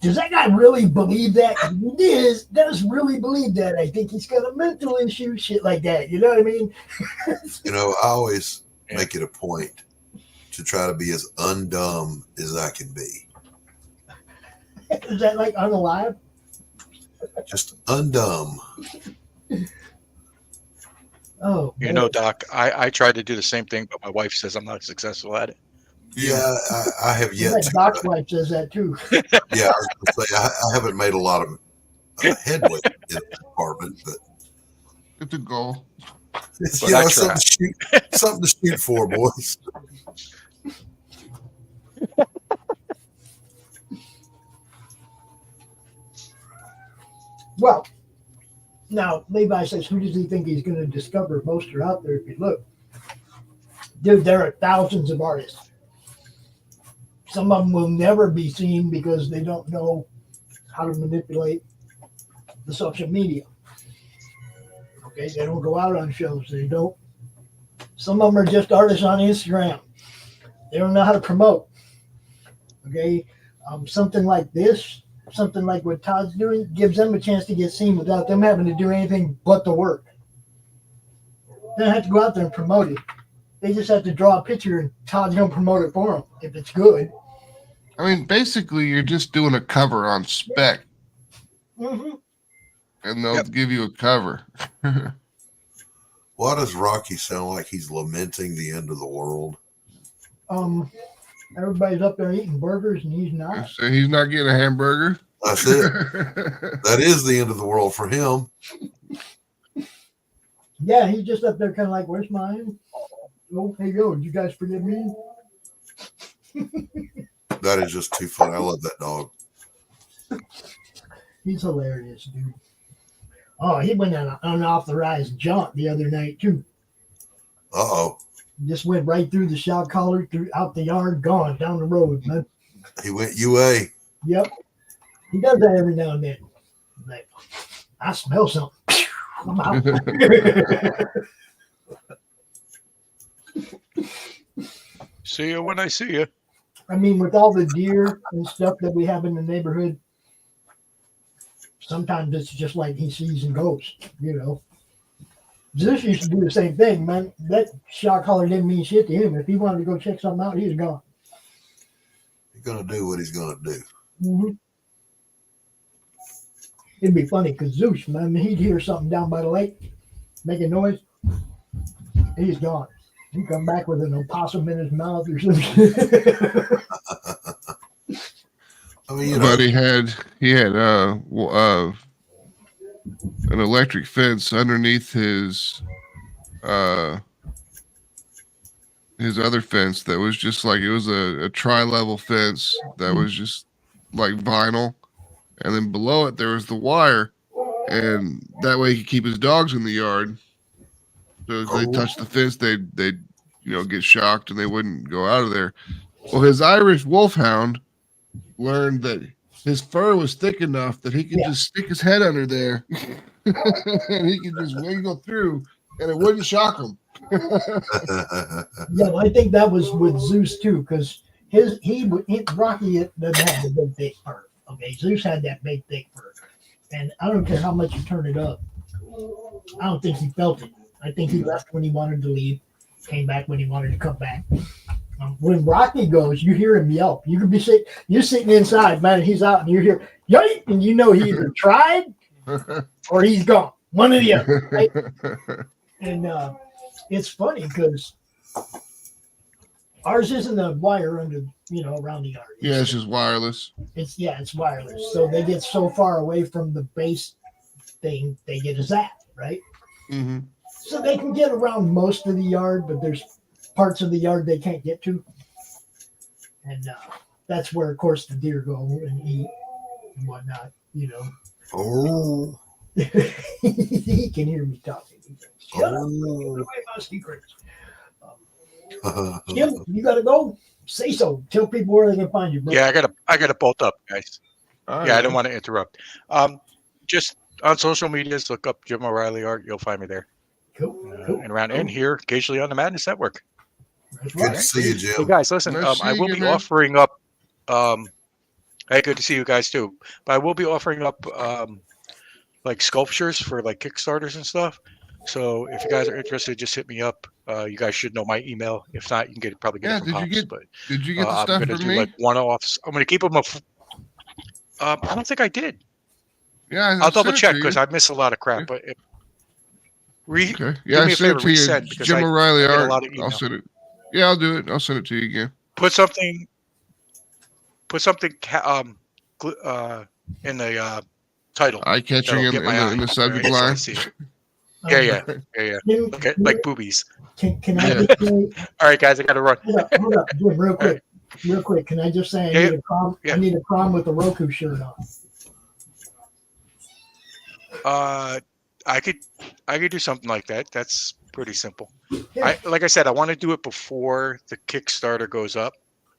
Does that guy really believe that? If he does really believe that, I think he's got a mental issue, shit like that. You know what I mean? I always make it a point to try to be as undumb as I can be. Is that like unalive? Just undumb. Oh, You know, Doc, I tried to do the same thing, but my wife says I'm not successful at it. Yeah, I have yet that to. Doc's wife says that too. Yeah, I was going to say, I haven't made a lot of headway in the department, but it's a goal. Yeah, something to shoot for, boys. Well, now Levi says, who does he think he's going to discover? Most are out there if you look. Dude, there are thousands of artists. Some of them will never be seen because they don't know how to manipulate the social media. Okay, they don't go out on shows. They don't. Some of them are just artists on Instagram. They don't know how to promote. Okay, something like this, something like what Todd's doing, gives them a chance to get seen without them having to do anything but the work. They don't have to go out there and promote it. They just have to draw a picture and Todd's going to promote it for them if it's good. I mean, basically, you're just doing a cover on spec. Mm-hmm. And they'll give you a cover. Why does Rocky sound like he's lamenting the end of the world? Everybody's up there eating burgers and he's not. So he's not getting a hamburger? That's it. That is the end of the world for him. Yeah, he's just up there kind of like, where's mine? Oh, hey, yo, did you guys forgive me? That is just too funny. I love that dog. He's hilarious, dude. Oh, he went on an unauthorized jaunt the other night, too. Uh-oh. Just went right through the shot collar, out the yard, gone, down the road, man. He went UA. Yep. He does that every now and then. Like, I smell something. I'm out. See you when I see you. I mean, with all the deer and stuff that we have in the neighborhood, sometimes it's just like he sees and goes, you know. Zeus used to do the same thing, man. That shot collar didn't mean shit to him. If he wanted to go check something out, he was gone. He's going to do what he's going to do. Mm-hmm. It'd be funny because Zeus, man, he'd hear something down by the lake, make a noise, he's gone. He'd come back with an opossum in his mouth or something. I mean, but he had an electric fence underneath his other fence that was just like, it was a tri-level fence that was just like vinyl, and then below it there was the wire, and that way he could keep his dogs in the yard. So if they touched the fence, they'd get shocked and they wouldn't go out of there. Well, his Irish wolfhound learned that his fur was thick enough that he could just stick his head under there and he could just wiggle through and it wouldn't shock him. Yeah, well, I think that was with Zeus too, because Rocky doesn't have the big thick fur. Okay, Zeus had that big thick fur, and I don't care how much you turn it up. I don't think he felt it. I think he left when he wanted to leave, came back when he wanted to come back. When Rocky goes, you hear him yelp. You could be you're sitting inside, man, and he's out, and you hear yelp, and you know he either tried or he's gone. One or the other. Right? And it's funny because ours isn't a wire under, around the yard. Yeah, it's just wireless. It's wireless. So they get so far away from the base thing, they get a zap, right? Mm-hmm. So they can get around most of the yard, but there's parts of the yard they can't get to. And that's where, of course, the deer go and eat and whatnot, Oh. He can hear me talking. Shut up. Give away my secrets. Jim, you got to go? Say so. Tell people where they can find you, bro. Yeah, I gotta bolt up, guys. Right. Yeah, I don't want to interrupt. Just on social medias, look up Jim O'Reilly Art. You'll find me there. Cool. And around in here, occasionally on the Madness Network. Good to see you, Jim. Hey guys, listen. Nice I will seeing be you, man. offering up. Hey, good to see you guys too. But I will be offering up like sculptures for like Kickstarters and stuff. So if you guys are interested, just hit me up. You guys should know my email. If not, you can probably get it from Pops. Did you get the I'm stuff gonna from do me? like one-offs. I'm gonna keep them I don't think I did. Yeah, I'll double sent it check to because you. I miss a lot of crap. But Okay. do Yeah, me I a sent favor, it to you. resend because Jim O'Reilly I get a art. lot of I'll email. send it. Yeah, I'll do it. I'll send it to you again. Put something in the title. Eye catching That'll in get my eye, the all subject right, so I line. see it. Yeah. Like boobies. Can I just say, All right, guys, I got to run. hold up, Jim, real quick. Can I just say I need a prom with the Roku shirt on? I could do something like that. That's pretty simple. Yeah. Like I said, I want to do it before the Kickstarter goes up.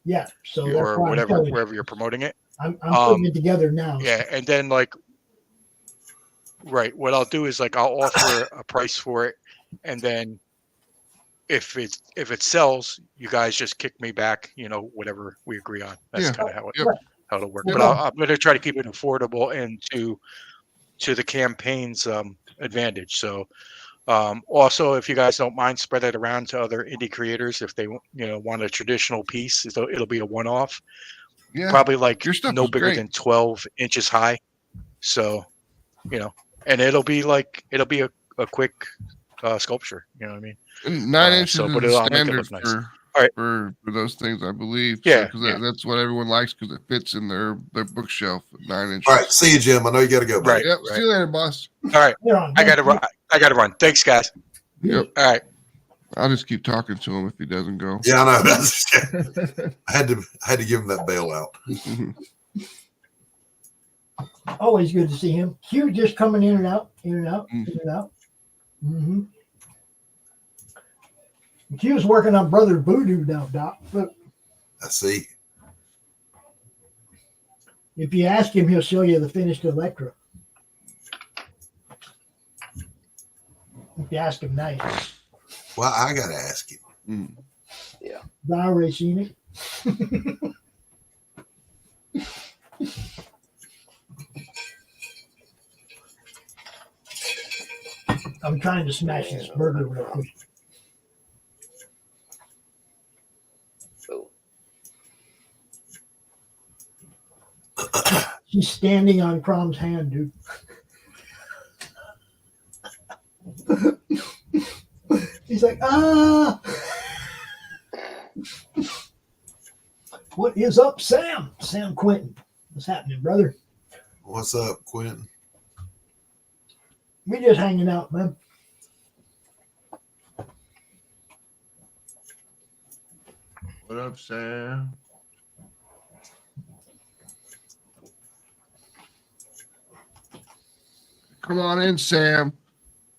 Yeah, so that's or why whatever, wherever you're promoting it. I'm putting it together now. Yeah, and then what I'll do is I'll offer a price for it, and then if it sells, you guys just kick me back, whatever we agree on. That's kind of how it'll work. But I'm going to try to keep it affordable and to the campaign's advantage. So also, if you guys don't mind, spread it around to other indie creators if they want a traditional piece. It'll be a one-off. Yeah, probably your stuff no is bigger great. than 12 inches high. So and it'll be a quick sculpture. You know what I mean? And 9 inches but is I'll make it standard look nice. for, All right. for those things, I believe. Yeah, So, that's what everyone likes because it fits in their bookshelf at 9 inches. All right, see you, Jim. I know you got to go. Right. Yep. See you later, boss. All right. I gotta run. Thanks, guys. Yep. All right. I'll just keep talking to him if he doesn't go. Yeah, I know. I had to give him that bailout. Always good to see him. Q just coming in and out. Mm-hmm. Q's working on Brother Voodoo now, Doc. Look, I see. if you ask him, he'll show you the finished Electra. If you ask him nice. Well, I got to ask him. Yeah. I already seen it. I'm trying to smash this burger real quick. She's standing on Crom's hand, dude. He's like, ah. What is up, Sam? Sam Quinton. What's happening, brother? What's up, Quentin? We just hanging out, man. What up, Sam? Come on in, Sam.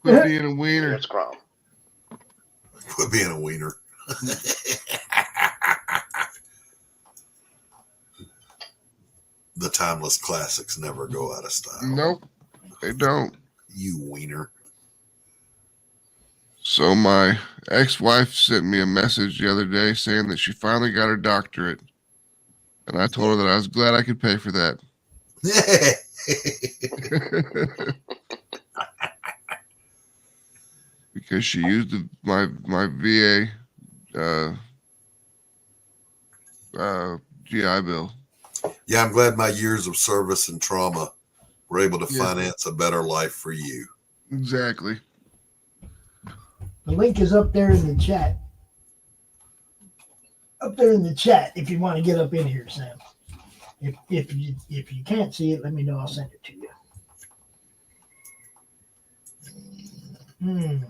Quit being a wiener. It's Crom. Quit being a wiener. The timeless classics never go out of style. Nope, they don't. You wiener. So my ex-wife sent me a message the other day saying that she finally got her doctorate. And I told her that I was glad I could pay for that. Because she used my VA GI Bill. Yeah, I'm glad my years of service and trauma were able to Yeah. finance a better life for you. Exactly. The link is up there in the chat. Up there in the chat if you want to get up in here, Sam. If you can't see it, let me know. I'll send it to you.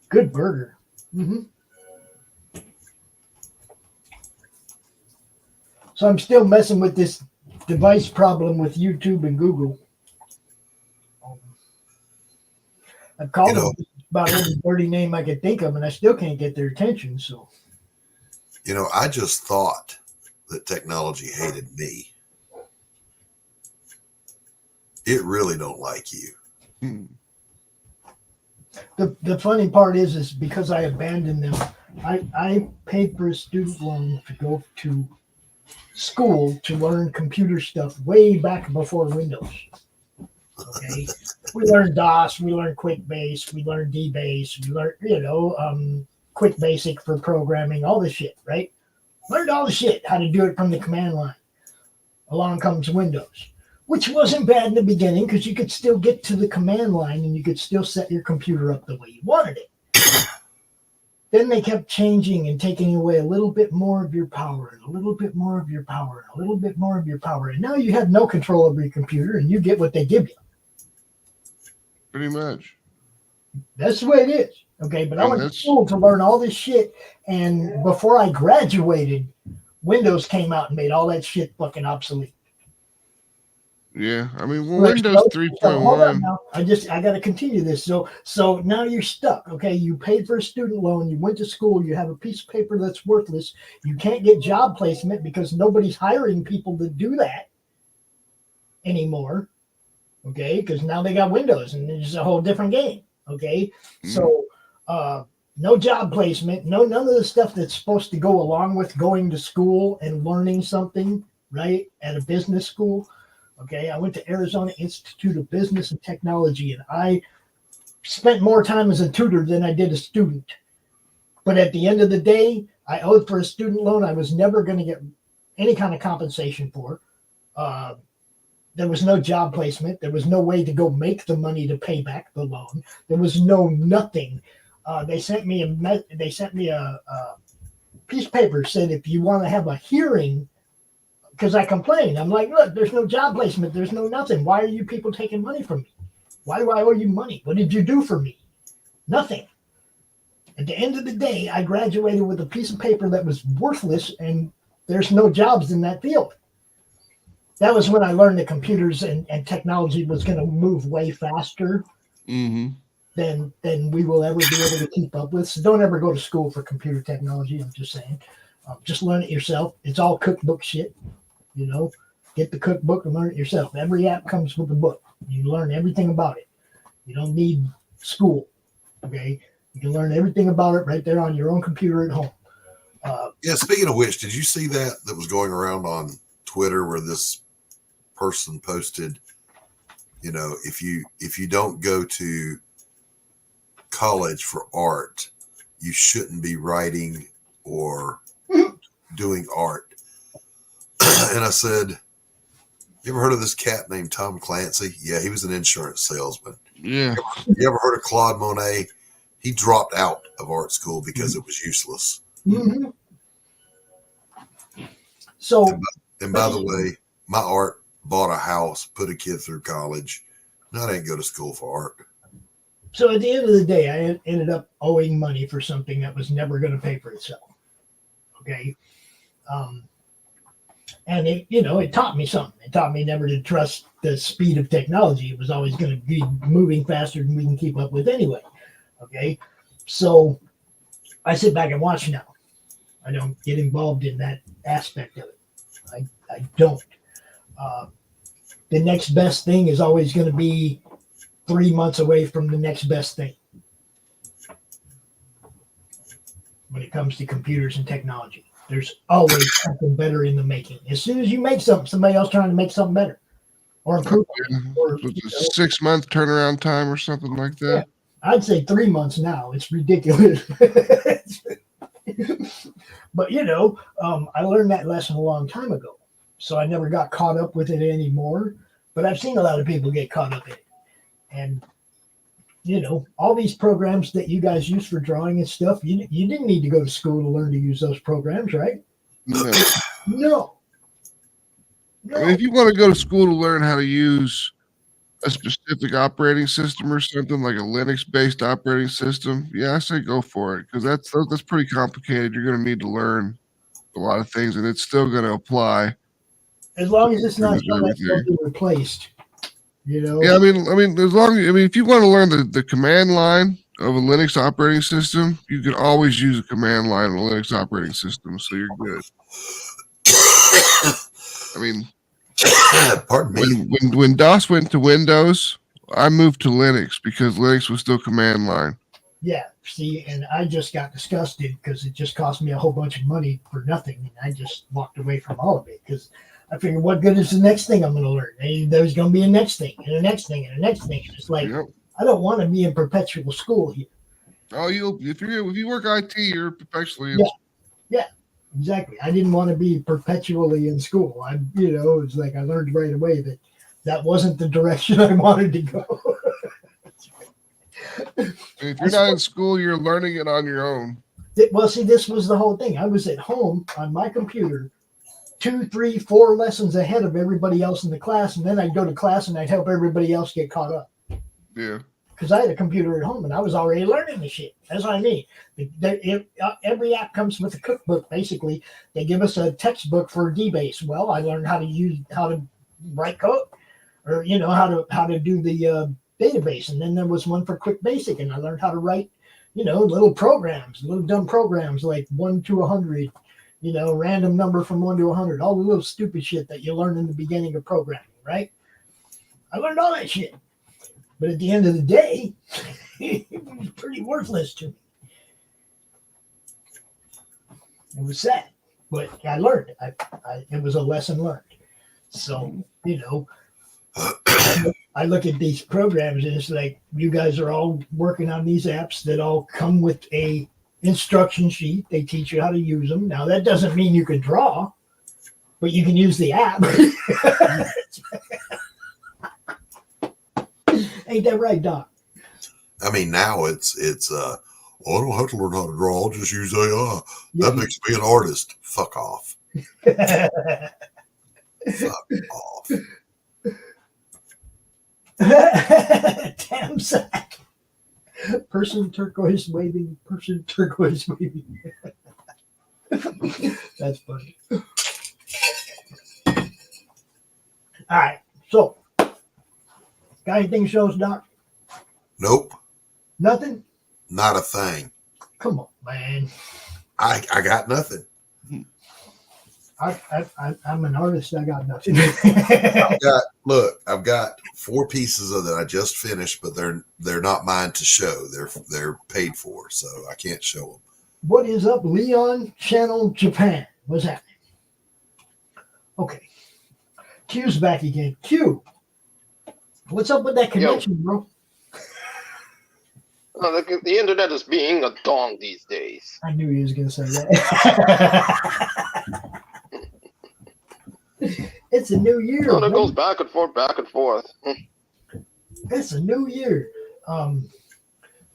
Good burger. So I'm still messing with this device problem with YouTube and Google. I've called them about every dirty name I could think of, and I still can't get their attention. So, I just thought that technology hated me. It really don't like you. The funny part is because I abandoned them. I paid for a student loan to go to school to learn computer stuff way back before Windows. Okay, we learned DOS, we learned QuickBase, we learned DBase, we learned Quick Basic for programming, all this shit, right? Learned all the shit, how to do it from the command line. along comes Windows, which wasn't bad in the beginning because you could still get to the command line and you could still set your computer up the way you wanted it. Then they kept changing and taking away a little bit more of your power and a little bit more of your power and a little bit more of your power. And now you have no control over your computer and you get what they give you. Pretty much. That's the way it is. Okay, but I went to that's- school to learn all this shit. And before I graduated, Windows came out and made all that shit fucking obsolete. Yeah, I mean, well, Look, Windows so- so hold 3.1. on now. I got to continue this. So now you're stuck. Okay, you paid for a student loan. You went to school. You have a piece of paper that's worthless. You can't get job placement because nobody's hiring people to do that anymore. Okay, because now they got Windows and it's a whole different game. Okay, so no job placement, none of the stuff that's supposed to go along with going to school and learning something, right, at a business school. Okay, I went to Arizona Institute of Business and Technology, and I spent more time as a tutor than I did a student. But at the end of the day, I owed for a student loan I was never going to get any kind of compensation for. There was no job placement. There was no way to go make the money to pay back the loan. There was no nothing. They sent me a piece of paper said if you want to have a hearing. Because I complained. I'm like, look, there's no job placement. There's no nothing. Why are you people taking money from me? Why do I owe you money? What did you do for me? Nothing. At the end of the day, I graduated with a piece of paper that was worthless, and there's no jobs in that field. That was when I learned that computers and technology was going to move way faster than we will ever be able to keep up with. So don't ever go to school for computer technology. I'm just saying. Just learn it yourself. It's all cookbook shit. You know, get the cookbook and learn it yourself. Every app comes with a book. You learn everything about it. You don't need school. Okay, you can learn everything about it right there on your own computer at home. Yeah. Speaking of which, did you see that was going around on Twitter where this person posted, you know, if you don't go to college for art, you shouldn't be writing or doing art. And I said, you ever heard of this cat named Tom Clancy? Yeah, he was an insurance salesman. Yeah. You ever heard of Claude Monet? He dropped out of art school because it was useless. Mm-hmm. So, and by the way, my art bought a house, put a kid through college. No, I didn't go to school for art. So at the end of the day, I ended up owing money for something that was never going to pay for itself. Okay. And it taught me something. It taught me never to trust the speed of technology. It was always going to be moving faster than we can keep up with anyway. Okay. So I sit back and watch now. I don't get involved in that aspect of it. I don't. The next best thing is always going to be 3 months away from the next best thing when it comes to computers and technology. There's always something better in the making. As soon as you make something, somebody else trying to make something better or improve it. Or, So it's a 6 month turnaround time or something like that. Yeah, I'd say 3 months now. It's ridiculous. But, I learned that lesson a long time ago. So I never got caught up with it anymore. But I've seen a lot of people get caught up in it. And, all these programs that you guys use for drawing and stuff, you didn't need to go to school to learn to use those programs, right? No. I mean, if you want to go to school to learn how to use a specific operating system or something like a Linux-based operating system, yeah, I say go for it because that's pretty complicated. You're going to need to learn a lot of things, and it's still going to apply. As long as it's not something that's going to be replaced, Yeah, I mean, if you want to learn the command line of a Linux operating system, you can always use a command line of a Linux operating system, so you're good. I mean, pardon me. When DOS went to Windows, I moved to Linux because Linux was still command line. Yeah, see, and I just got disgusted because it just cost me a whole bunch of money for nothing, and I just walked away from all of it because I figured, what good is the next thing I'm going to learn? And there's going to be a next thing, and a next thing, and a next thing. And it's like, I don't want to be in perpetual school here. Oh, if you work IT, you're perpetually. Yeah. Exactly. I didn't want to be perpetually in school. It was like I learned right away that wasn't the direction I wanted to go. If you're not in school, you're learning it on your own. Well, see, this was the whole thing. I was at home on my computer 2, 3, 4 lessons ahead of everybody else in the class, and then I'd go to class and I'd help everybody else get caught up. Yeah. Because I had a computer at home and I was already learning the shit. That's what I mean. Every app comes with a cookbook, basically. They give us a textbook for DBase. Well, I learned how to write code, or how to do the database. And then there was one for Quick Basic, and I learned how to write, little programs, little dumb programs like 1 to 100, random number from 1 to 100, all the little stupid shit that you learn in the beginning of programming, right? I learned all that shit. But at the end of the day, it was pretty worthless to me. It was sad, but I learned. It was a lesson learned. So, I look at these programs and it's like, you guys are all working on these apps that all come with a instruction sheet. They teach you how to use them. Now, that doesn't mean you can draw, but you can use the app. Ain't that right, Doc? I mean, now it's I don't have to learn how to draw. I'll just use AI. That makes me an artist. Fuck off. Fuck off. Damn sack. Person turquoise waving. That's funny. All right. So, got anything shows, Doc? Nope. Nothing? Not a thing. Come on, man. I got nothing. I'm an artist. I got nothing. I've got 4 pieces of that I just finished, but they're not mine to show. They're paid for, so I can't show them. What is up, Leon Channel Japan? What's happening? Okay. Q's back again. Q. What's up with that connection, bro? The internet is being a dong these days. I knew he was going to say that. It's a new year. It goes back and forth, back and forth. It's a new year.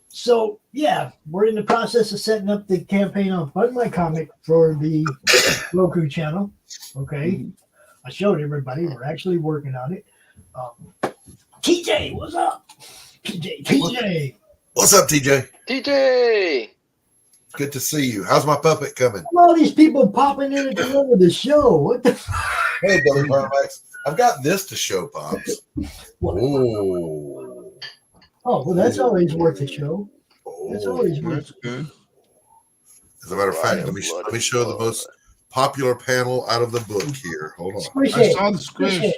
So, yeah, we're in the process of setting up the campaign on Fund My Comic for the ROKU channel. Okay. I showed everybody. We're actually working on it. TJ, what's up? TJ. What's up, TJ? TJ. Good to see you. How's my puppet coming? All these people popping in at the end of the show. What the Hey, Billy Barmax. I've got this to show, Pops. Oh, well, that's always worth a show. That's always worth That's good. As a matter of fact, let me show the most popular panel out of the book here. Hold on. Squish I it. saw the squish.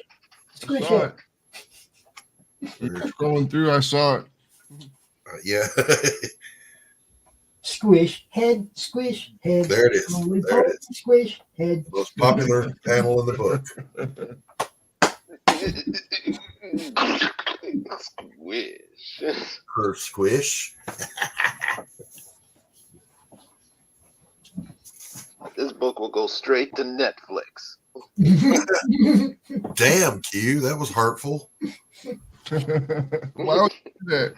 Squish Saw it. It's going through. I saw it. Yeah. Squish head, squish head. There it is. There it is. Squish head. Most popular panel in the book. Squish. Her squish. This book will go straight to Netflix. Damn, Q, that was hurtful. Why would you do that?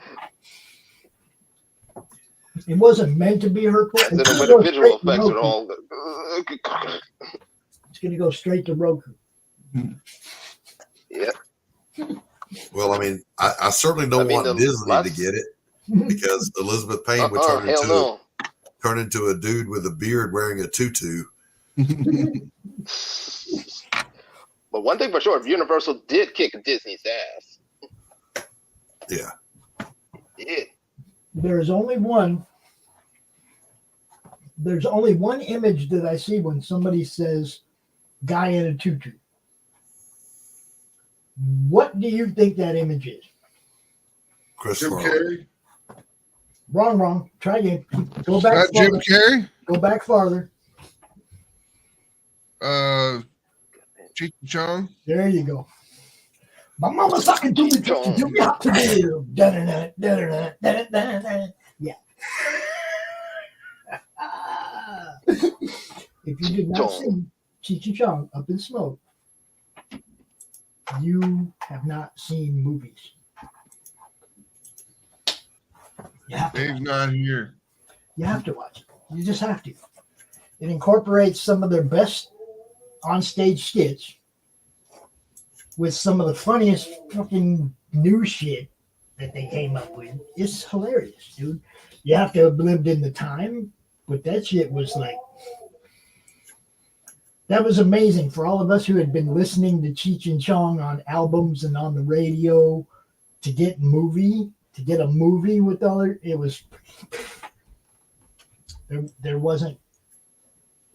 It wasn't meant to be hurtful. But the visual effects are all. It's going to go straight to Roku. Yeah. Well, I mean, I certainly don't want Disney to get it because Elizabeth Payne would turn into a dude with a beard wearing a tutu. But one thing for sure, Universal did kick Disney's ass. Yeah. Yeah. There's only one image that I see when somebody says guy in a tutu. What do you think that image is? Jim Carrey. Wrong. Try again. Go back. Not Jim Carrey? Go back farther. Cheech and Chong. There you go. My mama's talking to me. Do me how to do. Yeah. If you did not see Cheech and Chong Up in Smoke, you have not seen movies. Dave's not here. You have to watch it. You just have to. It incorporates some of their best on-stage skits with some of the funniest fucking new shit that they came up with. It's hilarious, dude. You have to have lived in the time, but that shit was like, that was amazing for all of us who had been listening to Cheech and Chong on albums and on the radio to get a movie with all their, it was, there wasn't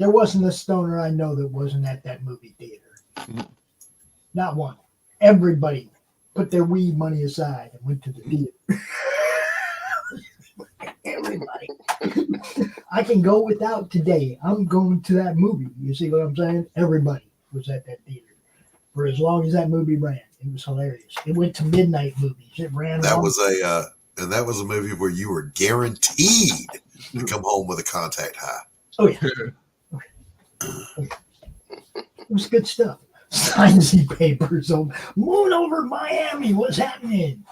a stoner I know that wasn't at that movie theater. Not one. Everybody put their weed money aside and went to the theater. Everybody. I can go without today. I'm going to that movie. You see what I'm saying? Everybody was at that theater for as long as that movie ran. It was hilarious. It went to midnight movies. It ran. That was a movie where you were guaranteed to come home with a contact high. Oh yeah. It was good stuff. Signsy papers on Moon over Miami. What's happening?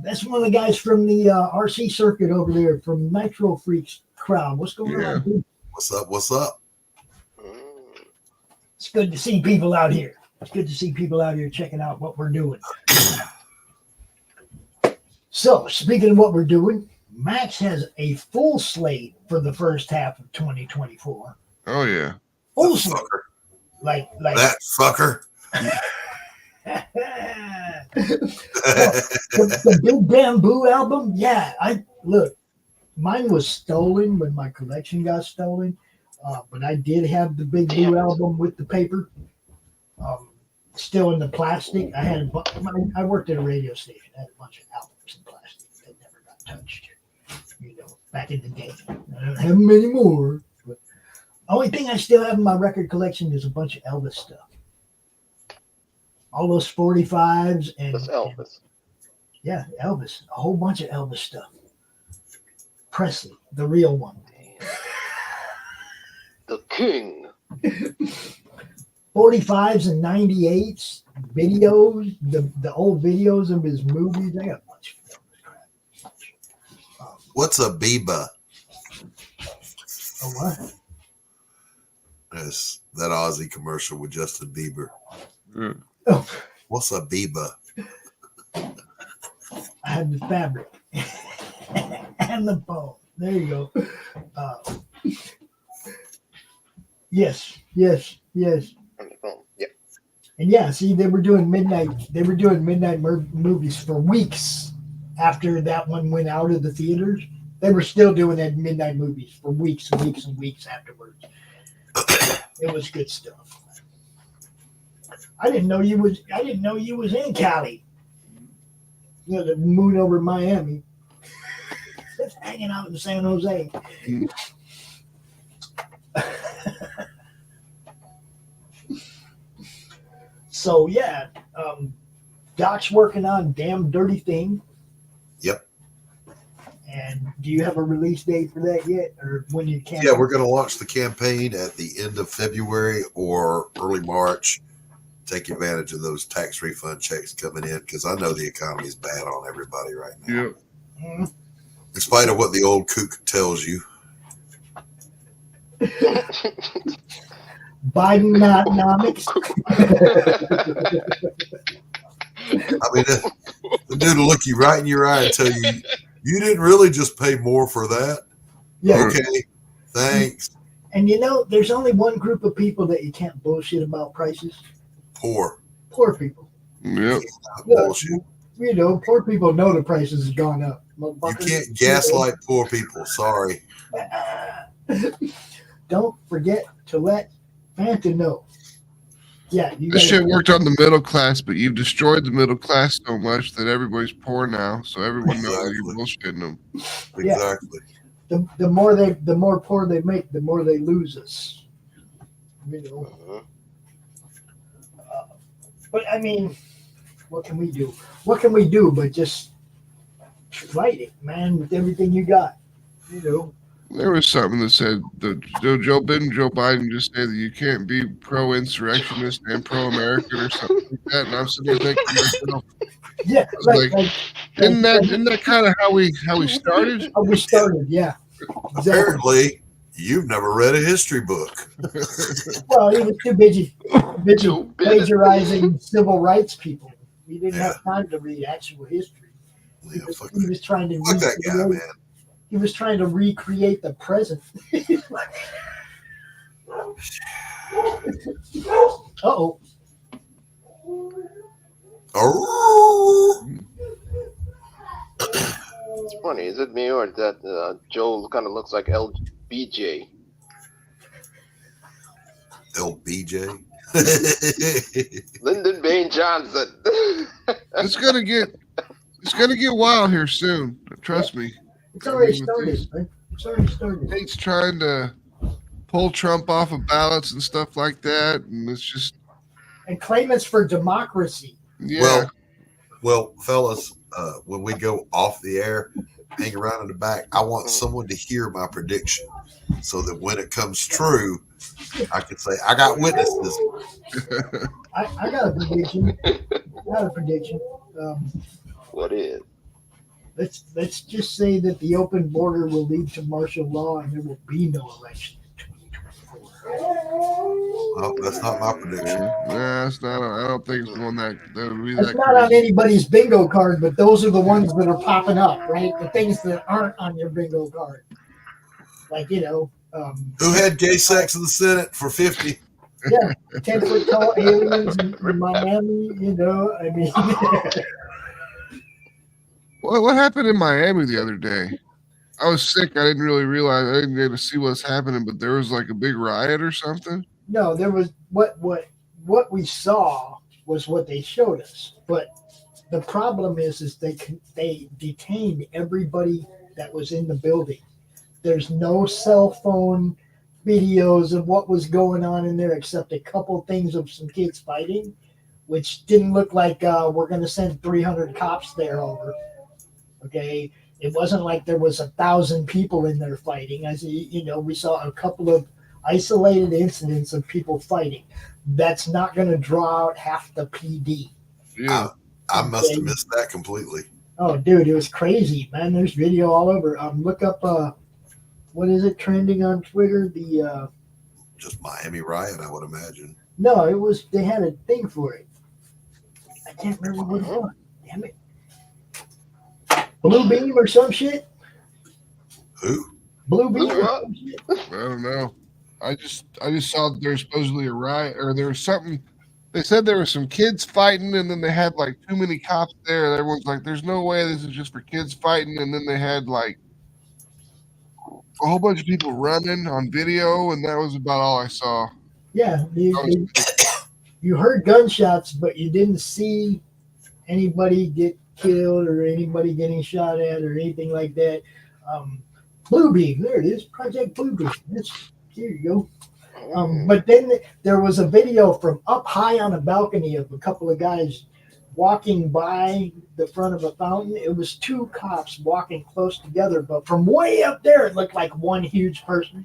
That's one of the guys from the RC circuit over there from Nitro Freaks crowd. What's going on, dude? What's up? What's up? It's good to see people out here. It's good to see people out here checking out what we're doing. So, speaking of what we're doing, Max has a full slate for the first half of 2024. Oh yeah. Full slate. Like that fucker. the Big Bamboo album, yeah. Mine was stolen when my collection got stolen, but I did have the Big Blue album with the paper, still in the plastic. I worked at a radio station. I had a bunch of albums in plastic that never got touched. Back in the day. I don't have them anymore. But the only thing I still have in my record collection is a bunch of Elvis stuff. All those 45s and Elvis. Yeah, Elvis. A whole bunch of Elvis stuff. Presley, the real one. The king. 45s and 98s, videos, the old videos of his movies. I got a bunch of Elvis crap. What's a Biba? A what? Yes, that Aussie commercial with Justin Bieber. Oh. What's a Biba? I had the fabric and the bone. There you go. Yes. Yeah. And yeah, see, they were doing midnight movies for weeks after that one went out of the theaters. They were still doing that midnight movies for weeks and weeks and weeks afterwards. It was good stuff. I didn't know you was in Cali. The Moon over Miami. Just hanging out in San Jose. So yeah, Doc's working on Damn Dirty Thing. Yep. And do you have a release date for that yet, or when you can? Yeah, we're going to launch the campaign at the end of February or early March. Take advantage of those tax refund checks coming in because I know the economy is bad on everybody right now. Yep. Mm-hmm. In spite of what the old kook tells you. Bidenomics. I mean, the dude will look you right in your eye and tell you, you didn't really just pay more for that. Yeah. Okay. Thanks. And there's only one group of people that you can't bullshit about prices. Poor people. Yep. Bullshit. Poor people know the prices have gone up. You can't gaslight poor people. Sorry. Don't forget to let Fanta know. Yeah, This shit worked on the middle class, but you've destroyed the middle class so much that everybody's poor now. So everyone knows you're bullshitting them. Exactly. The more poor they make, the more they lose us. But I mean, what can we do? What can we do but just fight it, man, with everything you got? There was something that said Joe Biden just said that you can't be pro-insurrectionist and pro-American or something like that. And I'm sitting there thinking to myself, Yeah, isn't that kind of how we started? How we started, yeah. Exactly. Apparently, you've never read a history book. Well, he was too busy plagiarizing civil rights people. He didn't have time to read actual history. He was trying to Fuck that guy, man. He was trying to recreate the present. Uh-oh. It's funny, is it me or that Joel kind of looks like LBJ? LBJ? Lyndon Baines Johnson. It's gonna get wild here soon. Trust me. It's already started, man. It's already started. States trying to pull Trump off of ballots and stuff like that, and it's just and claimants for democracy. Yeah. Well, fellas, when we go off the air, hang around in the back. I want someone to hear my prediction, so that when it comes true, I can say I got witnesses. I got a prediction. What is? Let's just say that the open border will lead to martial law and there will be no election in 2024. Well, that's not my prediction. Yeah, it's not. I don't think it's one that would be It's that. not on anybody's bingo card, but those are the ones that are popping up, right? The things that aren't on your bingo card, like who had gay sex in the Senate for 50? Yeah, 10-foot tall aliens in Miami. I mean. What happened in Miami the other day? I was sick. I didn't really realize. I didn't get to see what's happening, but there was like a big riot or something. No, there was what we saw was what they showed us. But the problem is they detained everybody that was in the building. There's no cell phone videos of what was going on in there except a couple things of some kids fighting, which didn't look like we're going to send 300 cops there over. Okay, it wasn't like there was 1,000 people in there fighting. As we saw a couple of isolated incidents of people fighting. That's not going to draw out half the PD. Yeah, I must have missed that completely. Oh, dude, it was crazy, man. There's video all over. Look up what is it trending on Twitter? The just Miami riot, I would imagine. No, it was. They had a thing for it. I can't remember what it was. Damn it. Blue Beam or some shit? Who? Blue Beam or What? some shit? I don't know. I just saw that there's supposedly a riot, or there was something. They said there were some kids fighting, and then they had like too many cops there. And everyone's like, "There's no way this is just for kids fighting." And then they had like a whole bunch of people running on video, and that was about all I saw. Yeah, you heard gunshots, but you didn't see anybody get killed or anybody getting shot at or anything like that. Blue Beam, there it is, Project Blue Beam. Here you go. But then there was a video from up high on a balcony of a couple of guys walking by the front of a fountain. It was two cops walking close together, but from way up there, it looked like one huge person.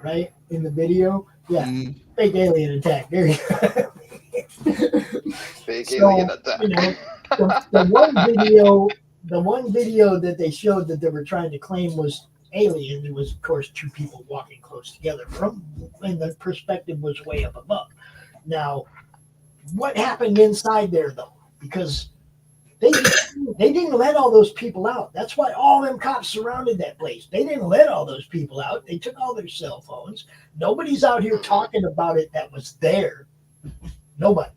Right? In the video. Yeah. Fake alien attack. There you go. Fake alien attack. The one video that they showed that they were trying to claim was aliens. It was, of course, two people walking close together. And the perspective was way up above. Now, what happened inside there, though? Because they didn't let all those people out. That's why all them cops surrounded that place. They didn't let all those people out. They took all their cell phones. Nobody's out here talking about it that was there. Nobody.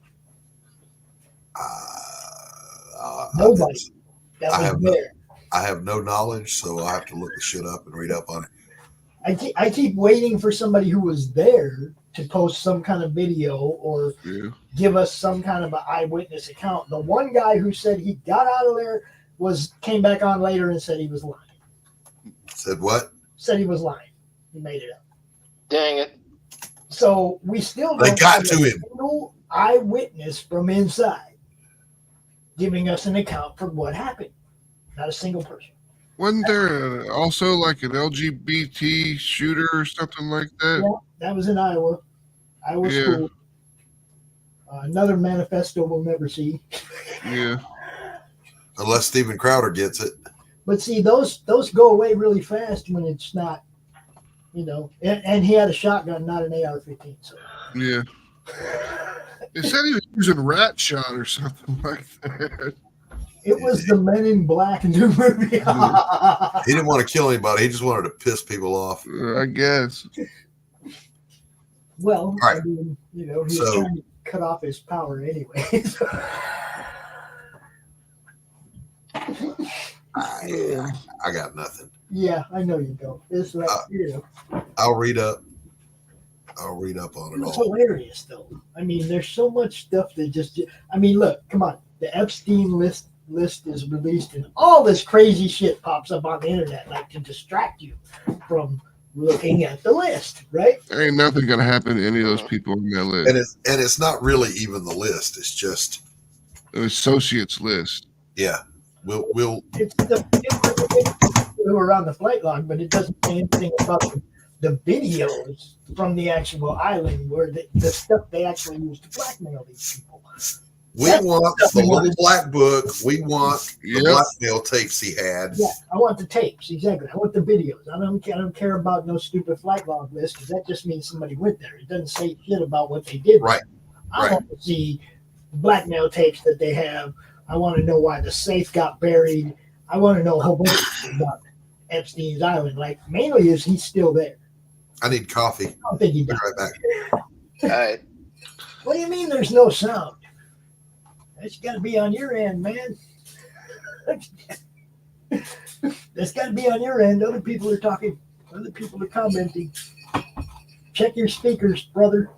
Nobody that was there. I have no knowledge, so I have to look the shit up and read up on it. I keep waiting for somebody who was there to post some kind of video or give us some kind of an eyewitness account. The one guy who said he got out of there came back on later and said he was lying. Said what? Said he was lying. He made it up. Dang it. So we still They don't got have to a him. single eyewitness from inside giving us an account for what happened. Not a single person. Wasn't there also like an LGBT shooter or something like that? Yeah, that was in Iowa. Iowa school. Another manifesto we'll never see. Yeah. Unless Steven Crowder gets it. But see, those go away really fast when it's not, and he had a shotgun, not an AR-15. So. Yeah. They said he was using rat shot or something like that. It was the Men in Black new movie. He didn't want to kill anybody. He just wanted to piss people off. I guess. Well, right. I mean, he was trying to cut off his power anyway. I got nothing. Yeah, I know you don't. It's like, I'll read up on it It's all. hilarious, though. I mean, there's so much stuff that just. I mean, look, come on. The Epstein list is released, and all this crazy shit pops up on the internet, like to distract you from looking at the list, right? There ain't nothing gonna happen to any of those people on that list. And it's not really even the list. It's just the associates list. Yeah, we'll. It's the people who are on the flight log, but it doesn't say anything about the videos from the actual island where the stuff they actually use to blackmail these people. We want the little black book. We want the blackmail tapes he had. Yeah, I want the tapes, exactly. I want the videos. I don't care about no stupid flight log list, because that just means somebody went there. It doesn't say shit about what they did. Right. I want to see blackmail tapes that they have. I want to know why the safe got buried. I want to know a whole bunch of things about Epstein's Island. Like, mainly is he's still there. I need coffee. I don't think he died. Right back. All right. What do you mean there's no sound? That's got to be on your end, man. That's got to be on your end. Other people are talking. Other people are commenting. Check your speakers, brother.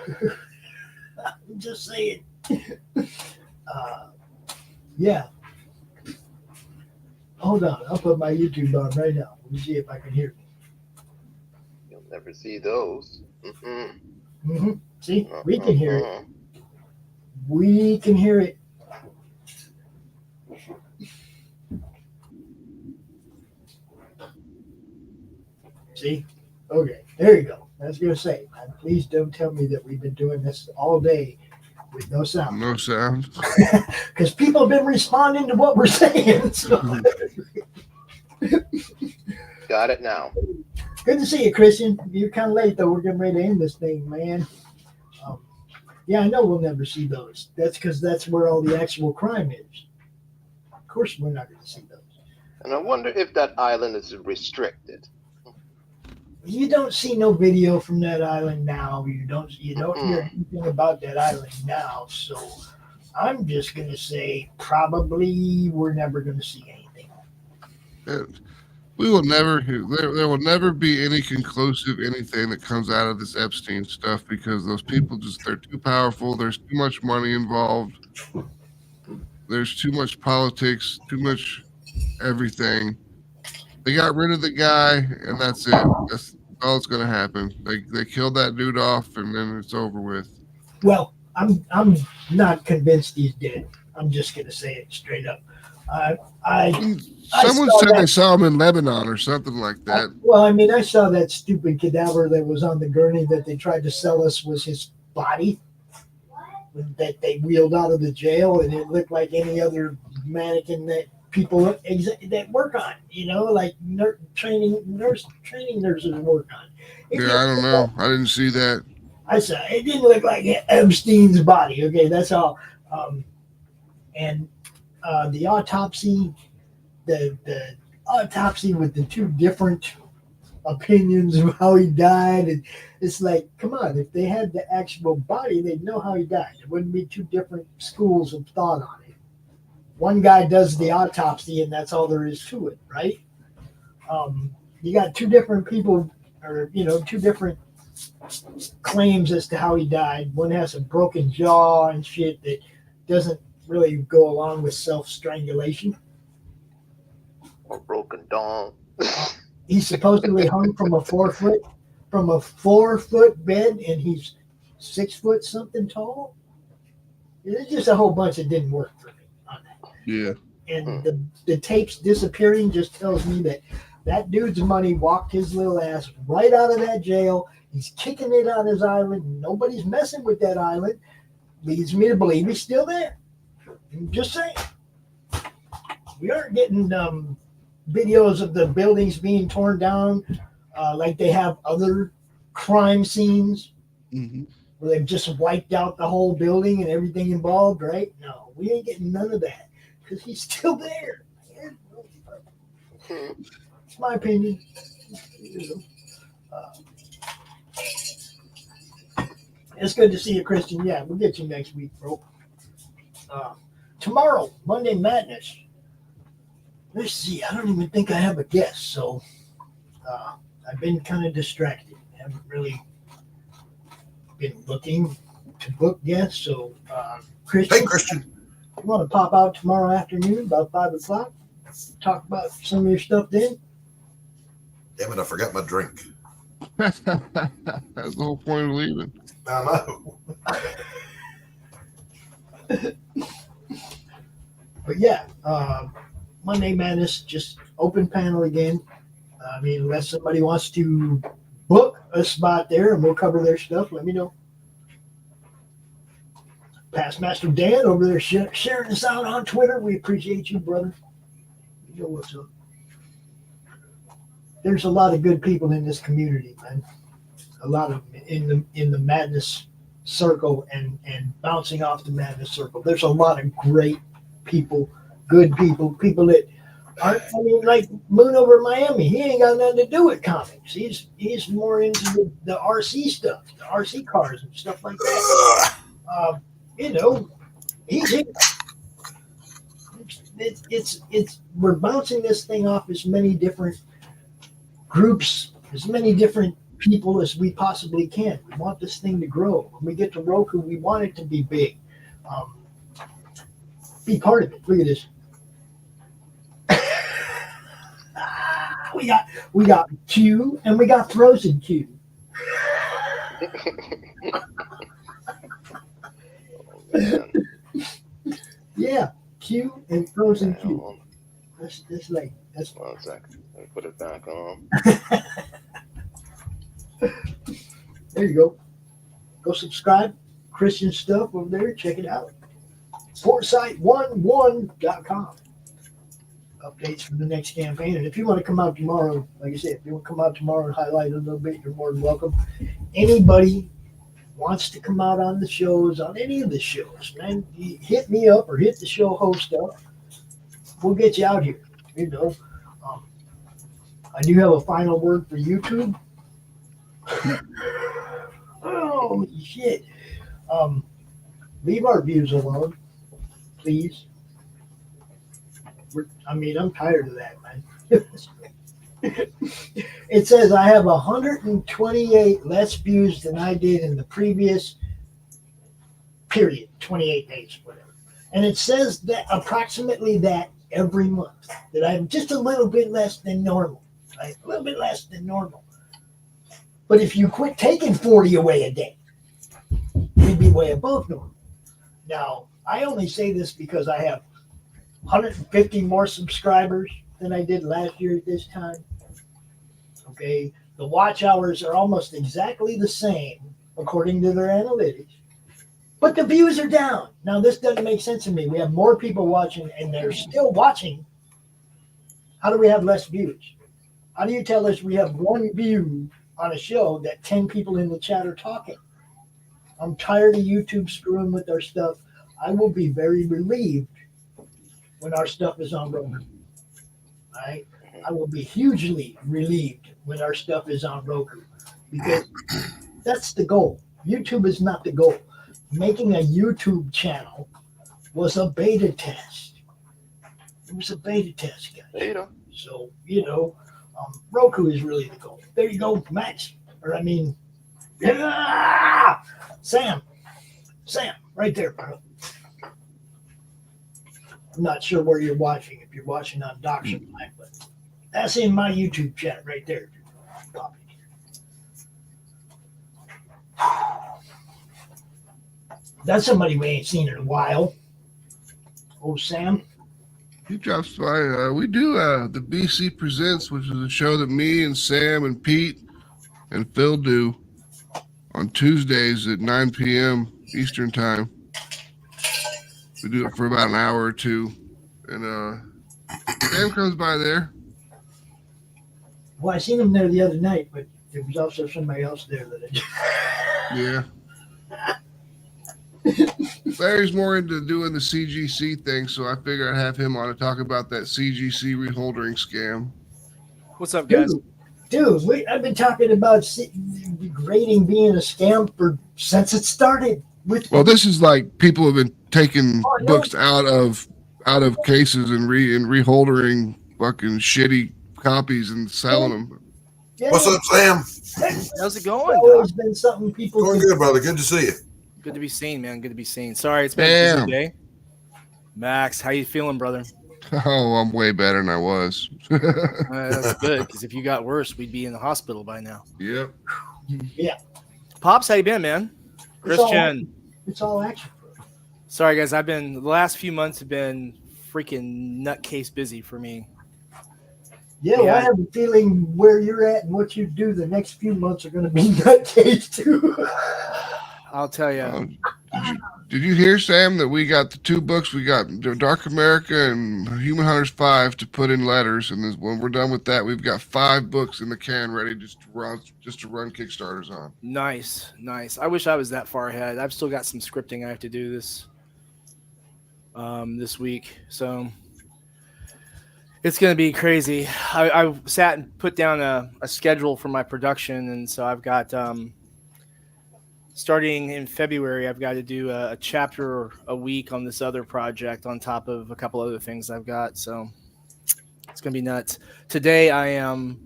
I'm just saying. Yeah. Hold on. I'll put my YouTube on right now. Let me see if I can hear you. You'll never see those. See, we can hear it. We can hear it. See? Okay, there you go. I was going to say, please don't tell me that we've been doing this all day with no sound. No sound. Because people have been responding to what we're saying. So. Got it now. Good to see you, Christian. You're kind of late, though. We're getting ready to end this thing, man. Yeah, I know we'll never see those. That's because that's where all the actual crime is. Of course, we're not going to see those. And I wonder if that island is restricted. You don't see no video from that island now. You don't hear anything about that island now. So I'm just going to say probably we're never going to see anything. We will never. There will never be any conclusive anything that comes out of this Epstein stuff, because those people they're too powerful. There's too much money involved. There's too much politics, too much everything. They got rid of the guy, and that's it. That's all that's going to happen. They killed that dude off, and then it's over with. Well, I'm not convinced he's dead. I'm just going to say it straight up. Someone said they saw him in Lebanon or something like that. I saw that stupid cadaver that was on the gurney that they tried to sell us was his body that they wheeled out of the jail, and it looked like any other mannequin that people that work on, like training nurses work on. I don't know. I didn't see that. I saw it didn't look like Epstein's body. Okay, that's all. And the autopsy. The autopsy with the two different opinions of how he died, and it's like, come on, if they had the actual body, they'd know how he died. It wouldn't be two different schools of thought on it. One guy does the autopsy, and that's all there is to it, right? You got two different people, or two different claims as to how he died. One has a broken jaw and shit that doesn't really go along with self-strangulation. Or broken dong. He's supposedly hung from a 4 foot bed, and he's 6 foot something tall. It's just a whole bunch that didn't work for me on that. Yeah. and the tapes disappearing just tells me that dude's money walked his little ass right out of that jail. He's kicking it on his island. Nobody's messing with that island. Leads me to believe he's still there. I'm just saying. We aren't getting videos of the buildings being torn down like they have other crime scenes where they've just wiped out the whole building and everything involved, right? No, we ain't getting none of that because he's still there. It's my opinion. It's good to see you, Christian. Yeah, we'll get you next week, bro. Tomorrow, Monday Madness. Let's see. I don't even think I have a guest, so I've been kind of distracted. I haven't really been looking to book guests. So, Christian, Hey, Christian. You want to pop out tomorrow afternoon about 5 o'clock? Talk about some of your stuff then? Damn it, I forgot my drink. That's the whole point of leaving. I know. But yeah, Monday Madness, just open panel again. I mean, unless somebody wants to book a spot there and we'll cover their stuff, let me know. Past Master Dan over there sharing us out on Twitter. We appreciate you, brother. You know what's up. There's a lot of good people in this community, man. A lot of them in the madness circle and bouncing off the madness circle. There's a lot of great people, good people that aren't, I mean, like Moon over Miami, he ain't got nothing to do with comics. He's more into the RC stuff, the RC cars and stuff like that. You know, he's here. It's we're bouncing this thing off as many different groups, as many different people as we possibly can. We want this thing to grow. When we get to Roku, we want it to be big. Be part of it. Look at this. We got Q and we got Frozen Q. Yeah, Q and Frozen Q. That's like that's 1 second. Let me put it back on. There you go. Go subscribe. Christian stuff over there. Check it out. Foresight11.com. Updates for the next campaign. And if you want to come out tomorrow, like I said, if you want to come out tomorrow and highlight a little bit, you're more than welcome. Anybody wants to come out on the shows, on any of the shows, man, you hit me up or hit the show host up. We'll get you out here. You know, I do have a final word for YouTube. Oh shit! Leave our views alone, please. I'm tired of that, man. It says I have 128 less views than I did in the previous period, 28 days, whatever. And it says that approximately that every month, that I have just a little bit less than normal, right? A little bit less than normal. But if you quit taking 40 away a day, we'd be way above normal. Now, I only say this because I have 150 more subscribers than I did last year at this time. Okay, the watch hours are almost exactly the same according to their analytics, but the views are down. Now, this doesn't make sense to me. We have more people watching and they're still watching. How do we have less views? How do you tell us we have one view on a show that 10 people in the chat are talking? I'm tired of YouTube screwing with our stuff. I will be very relieved when our stuff is on Roku. Right? I will be hugely relieved when our stuff is on Roku, because that's the goal. YouTube is not the goal. Making a YouTube channel was a beta test. It was a beta test, guys. Beta. So, Roku is really the goal. There you go, Max. Sam, right there, bro. I'm not sure where you're watching, if you're watching on Dixon, but that's in my YouTube chat right there. Pop it here. That's somebody we ain't seen in a while. Oh, Sam. He drops by. We do the BC Presents, which is a show that me and Sam and Pete and Phil do on Tuesdays at 9 p.m. Eastern Time. We do it for about an hour or two. And Sam comes by there. Well, I seen him there the other night, but there was also somebody else there that Yeah. Larry's more into doing the CGC thing, so I figured I'd have him on to talk about that CGC reholdering scam. What's up, guys? Dude, I've been talking about grading being a scam since it started. Well, this is like people have been taking books out of cases and reholdering fucking shitty copies and selling them. Yeah. What's up, Sam? How's it going? It's always been something people Going good, brother. Good to see you. Good to be seen, man. Good to be seen. Sorry, it's been a busy day. Max, how you feeling, brother? Oh, I'm way better than I was. That's good, because if you got worse, we'd be in the hospital by now. Yep. Yeah. Pops, how you been, man? Christian. It's all action. Sorry, guys. The last few months have been freaking nutcase busy for me. Yeah, well, I have a feeling where you're at and what you do the next few months are going to be nutcase too. I'll tell you. Did you hear, Sam, that we got the 2 books? We got Dark America and Human Hunters 5 to put in letters, and when we're done with that, we've got 5 books in the can ready just to run Kickstarters on. Nice. I wish I was that far ahead. I've still got some scripting I have to do this week, so it's going to be crazy. I sat and put down a schedule for my production, and so I've got starting in February, I've got to do a chapter a week on this other project on top of a couple other things I've got. So it's going to be nuts. Today I am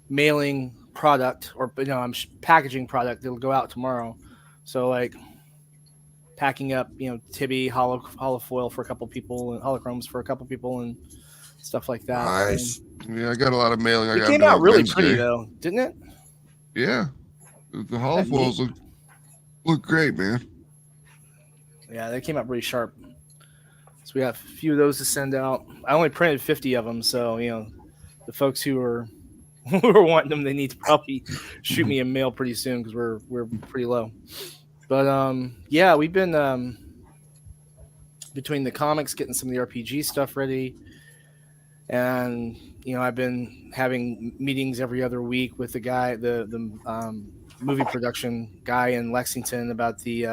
mailing product, or I'm packaging product that'll go out tomorrow. So like packing up, Tibby, hollow foil for a couple people, and holochromes for a couple people, and stuff like that. Nice. Yeah, I got a lot of mailing. It came out really pretty though, didn't it? Yeah, the hollow foils look great, man. Yeah, they came out pretty sharp. So we have a few of those to send out. I only printed 50 of them, so the folks who are wanting them, they need to probably shoot me a mail pretty soon because we're pretty low. But yeah, we've been between the comics, getting some of the RPG stuff ready, and I've been having meetings every other week with the guy, the movie production guy in Lexington about the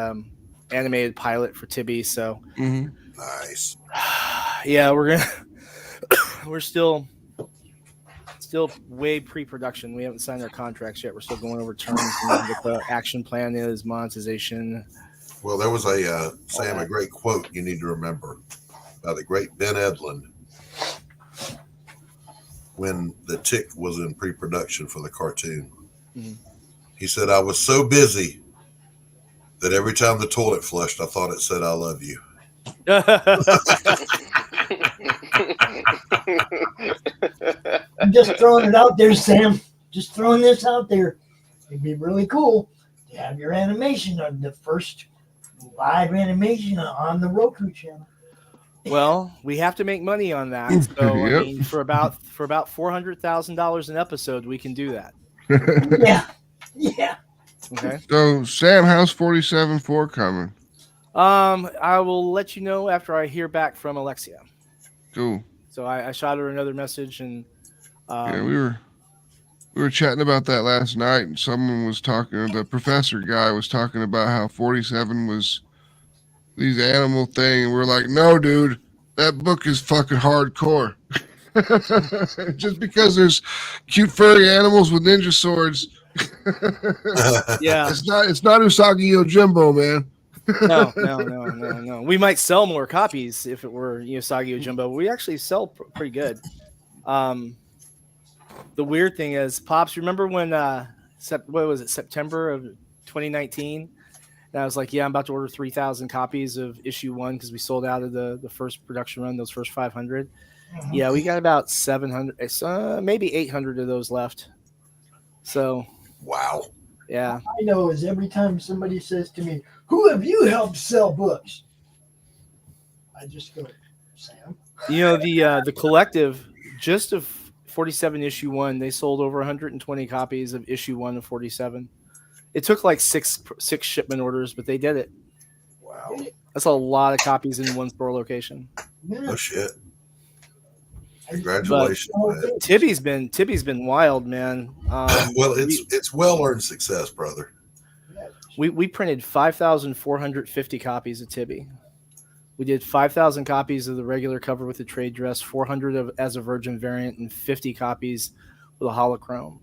animated pilot for Tibby. So nice. Yeah, we're still way pre-production. We haven't signed our contracts yet. We're still going over terms and what the action plan is, monetization. Well, there was Sam, a great quote you need to remember by the great Ben Edlund when The Tick was in pre-production for the cartoon. Mm-hmm. He said, "I was so busy that every time the toilet flushed, I thought it said, 'I love you.'" I'm just throwing it out there, Sam. Just throwing this out there. It'd be really cool to have your animation on the first live animation on the Roku channel. Well, we have to make money on that. So Yep. I mean, for about $400,000 an episode, we can do that. Yeah. Okay. So, Sam, how's 47.4 coming? I will let you know after I hear back from Alexia. Cool. So I shot her another message, and Yeah, we were chatting about that last night, and someone was talking. The professor guy was talking about how 47 was these animal thing, and we're like, no, dude, that book is fucking hardcore. Just because there's cute furry animals with ninja swords. Yeah, it's not Usagi Yojimbo, man. No. We might sell more copies if it were Usagi Yojimbo, but we actually sell pretty good. The weird thing is, Pops, remember when what was it, September of 2019? And I was like, yeah, I'm about to order 3,000 copies of issue 1 because we sold out of the first production run, those first 500. Mm-hmm. Yeah, we got about 700, maybe 800 of those left. So, wow. Yeah. I know is every time somebody says to me, "Who have you helped sell books?" I just go, Sam. You know, the collective, just of 47 issue 1, they sold over 120 copies of issue 1 of 47. It took like six shipment orders, but they did it. Wow. That's a lot of copies in one store location. No shit. Congratulations, man. Tibby's been wild, man. Well, it's well earned success, brother. We printed 5,450 copies of Tibby. We did 5,000 copies of the regular cover with the trade dress, 400 as a virgin variant, and 50 copies with a holochrome.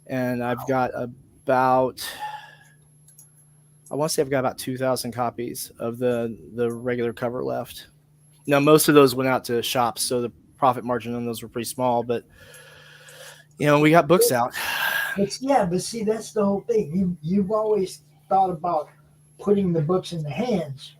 And I've got about, I want to say I've got about 2,000 copies of the regular cover left. Now, most of those went out to shops, so the profit margin on those were pretty small, but you know, we got books out. But see, that's the whole thing. You've always thought about putting the books in the hands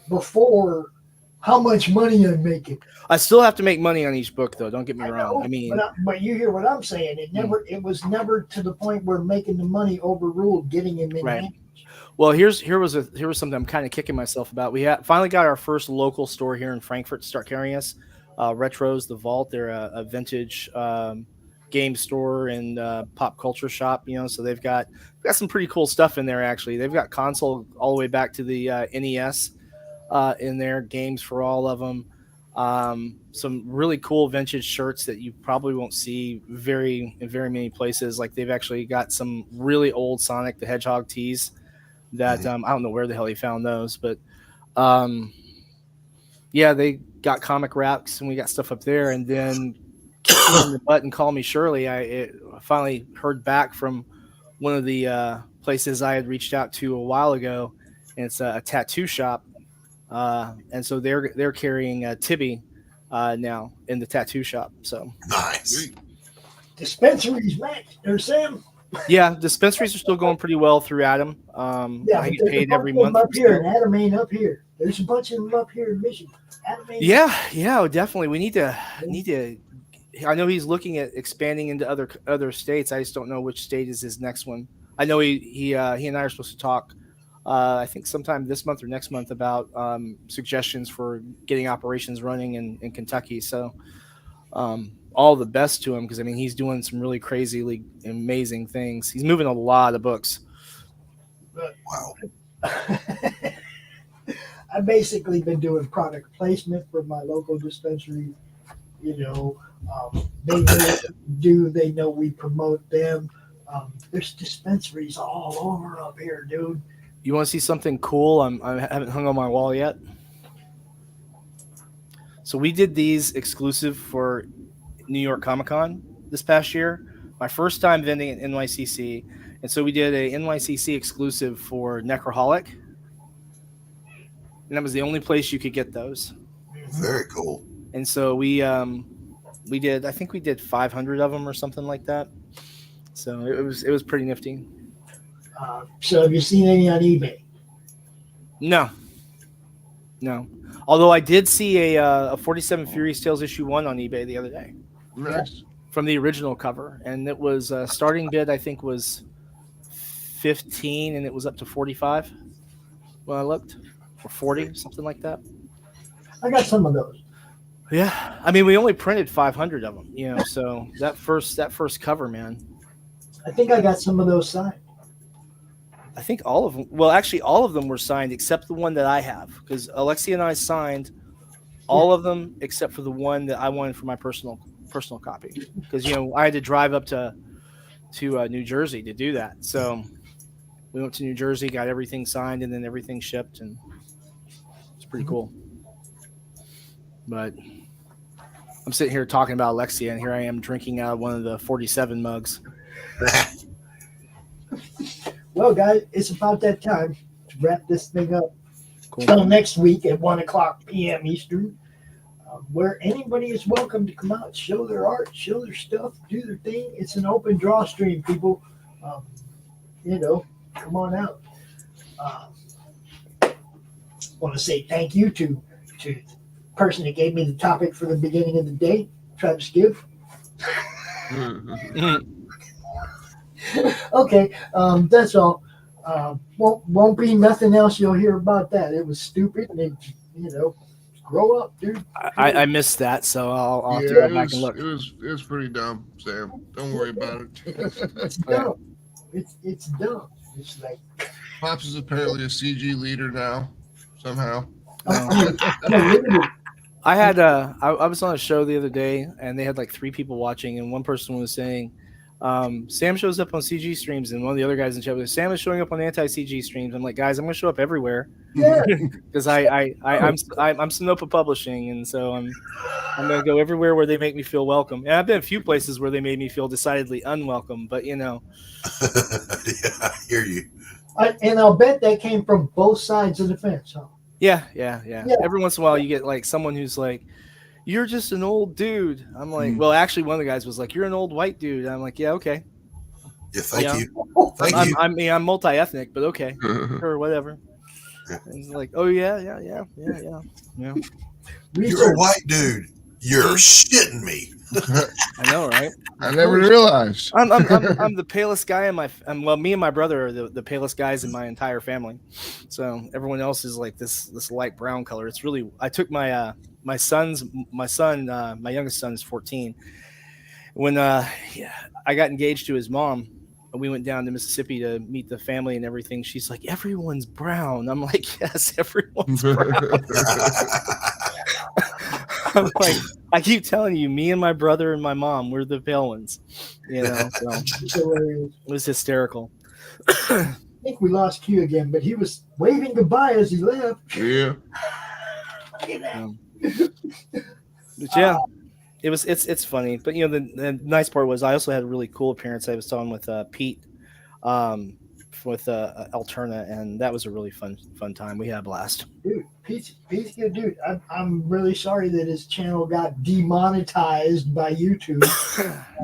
before how much money I'm making. I still have to make money on each book, though. Don't get me wrong. I mean, but you hear what I'm saying. It was never to the point where making the money overruled getting him in right. hands. Well, here was something I'm kind of kicking myself about. We finally got our first local store here in Frankfurt to start carrying us. Retro's The Vault. They're a vintage game store and pop culture shop. You know, so they've got some pretty cool stuff in there. Actually, they've got console all the way back to the NES in there. Games for all of them. Some really cool vintage shirts that you probably won't see in very many places. Like they've actually got some really old Sonic the Hedgehog tees that I don't know where the hell he found those, but yeah, they got comic wraps and we got stuff up there. And then kick me in the butt and call me Shirley. I finally heard back from one of the places I had reached out to a while ago, and it's a tattoo shop. And so they're carrying Tibby now in the tattoo shop. So nice. Dispensaries, Matt or Sam. Yeah, dispensaries are still going pretty well through Adam. I get paid every month. Up here, and Adam ain't up here. There's a bunch of them up here in Michigan. Yeah, definitely. We need to. I know he's looking at expanding into other states. I just don't know which state is his next one. I know he and I are supposed to talk. I think sometime this month or next month about suggestions for getting operations running in Kentucky. So all the best to him, because I mean he's doing some really crazy, amazing things. He's moving a lot of books. Wow. I've basically been doing product placement for my local dispensary. You know, they know we promote them. There's dispensaries all over up here, dude. You want to see something cool? I haven't hung on my wall yet. So we did these exclusive for New York Comic Con this past year. My first time vending at NYCC. And so we did a NYCC exclusive for Necroholic. And that was the only place you could get those. Very cool. And so we did, I think we did 500 of them or something like that. So it was pretty nifty. So have you seen any on eBay? No. Although I did see a 47 Furious Tales issue 1 on eBay the other day. Yes. From the original cover. And it was starting bid, I think, was 15, and it was up to 45 when I looked. Or 40, something like that. I got some of those. Yeah. I mean, we only printed 500 of them, you know, so that first cover, man. I think I got some of those signed. I think all of them. Well, actually, all of them were signed except the one that I have, because Alexia and I signed all of them except for the one that I wanted for my personal copy. Because I had to drive up to New Jersey to do that. So we went to New Jersey, got everything signed, and then everything shipped, and it's pretty cool. But I'm sitting here talking about Alexia, and here I am drinking out of one of the 47 mugs. Well, guys, it's about that time to wrap this thing up. Cool. Till next week at 1:00 p.m. Eastern, where anybody is welcome to come out, show their art, show their stuff, do their thing. It's an open Drawstream, people. Come on out. Want to say thank you to the person that gave me the topic for the beginning of the day, Travis Gibb. Okay, that's all. Won't be nothing else you'll hear about that. It was stupid, and Grow up, dude. I missed that, so I'll have to Yeah, go back and look. it was pretty dumb, Sam. Don't worry about it. It's dumb. It's dumb. It's like Pops is apparently a CG leader now, somehow. I had I was on a show the other day, and they had like 3 people watching, and one person was saying, Sam shows up on CG streams, and one of the other guys in the chat was, Sam is showing up on anti-CG streams. I'm like, guys, I'm gonna show up everywhere. Yeah. Because I'm Sonopa Publishing, and so I'm gonna go everywhere where they make me feel welcome. And I've been a few places where they made me feel decidedly unwelcome, but you know. Yeah, I hear you. And I'll bet that came from both sides of the fence, huh? Yeah. Every once in a while, you get like someone who's like, "You're just an old dude." I'm like, well, actually, one of the guys was like, "You're an old white dude." I'm like, "Yeah, okay." Yeah, thank you. I'm multi-ethnic, but okay, or whatever. And he's like, "Oh yeah." You're a white dude. You're shitting me. I know, right? I never realized. I'm the palest guy in my. Well, me and my brother are the palest guys in my entire family. So everyone else is like this light brown color. It's really. I took my my youngest son is 14. When I got engaged to his mom, and we went down to Mississippi to meet the family and everything. She's like, everyone's brown. I'm like, yes, everyone's brown. I'm like, I keep telling you, me and my brother and my mom, we're the pale ones. You know, so it was hysterical. I think we lost Q again, but he was waving goodbye as he left. Yeah. But yeah, it's funny. But you know, the nice part was I also had a really cool appearance. I was on with Pete, with Alterna, and that was a really fun time. We had a blast. Dude, Pete's a good dude. I'm really sorry that his channel got demonetized by YouTube.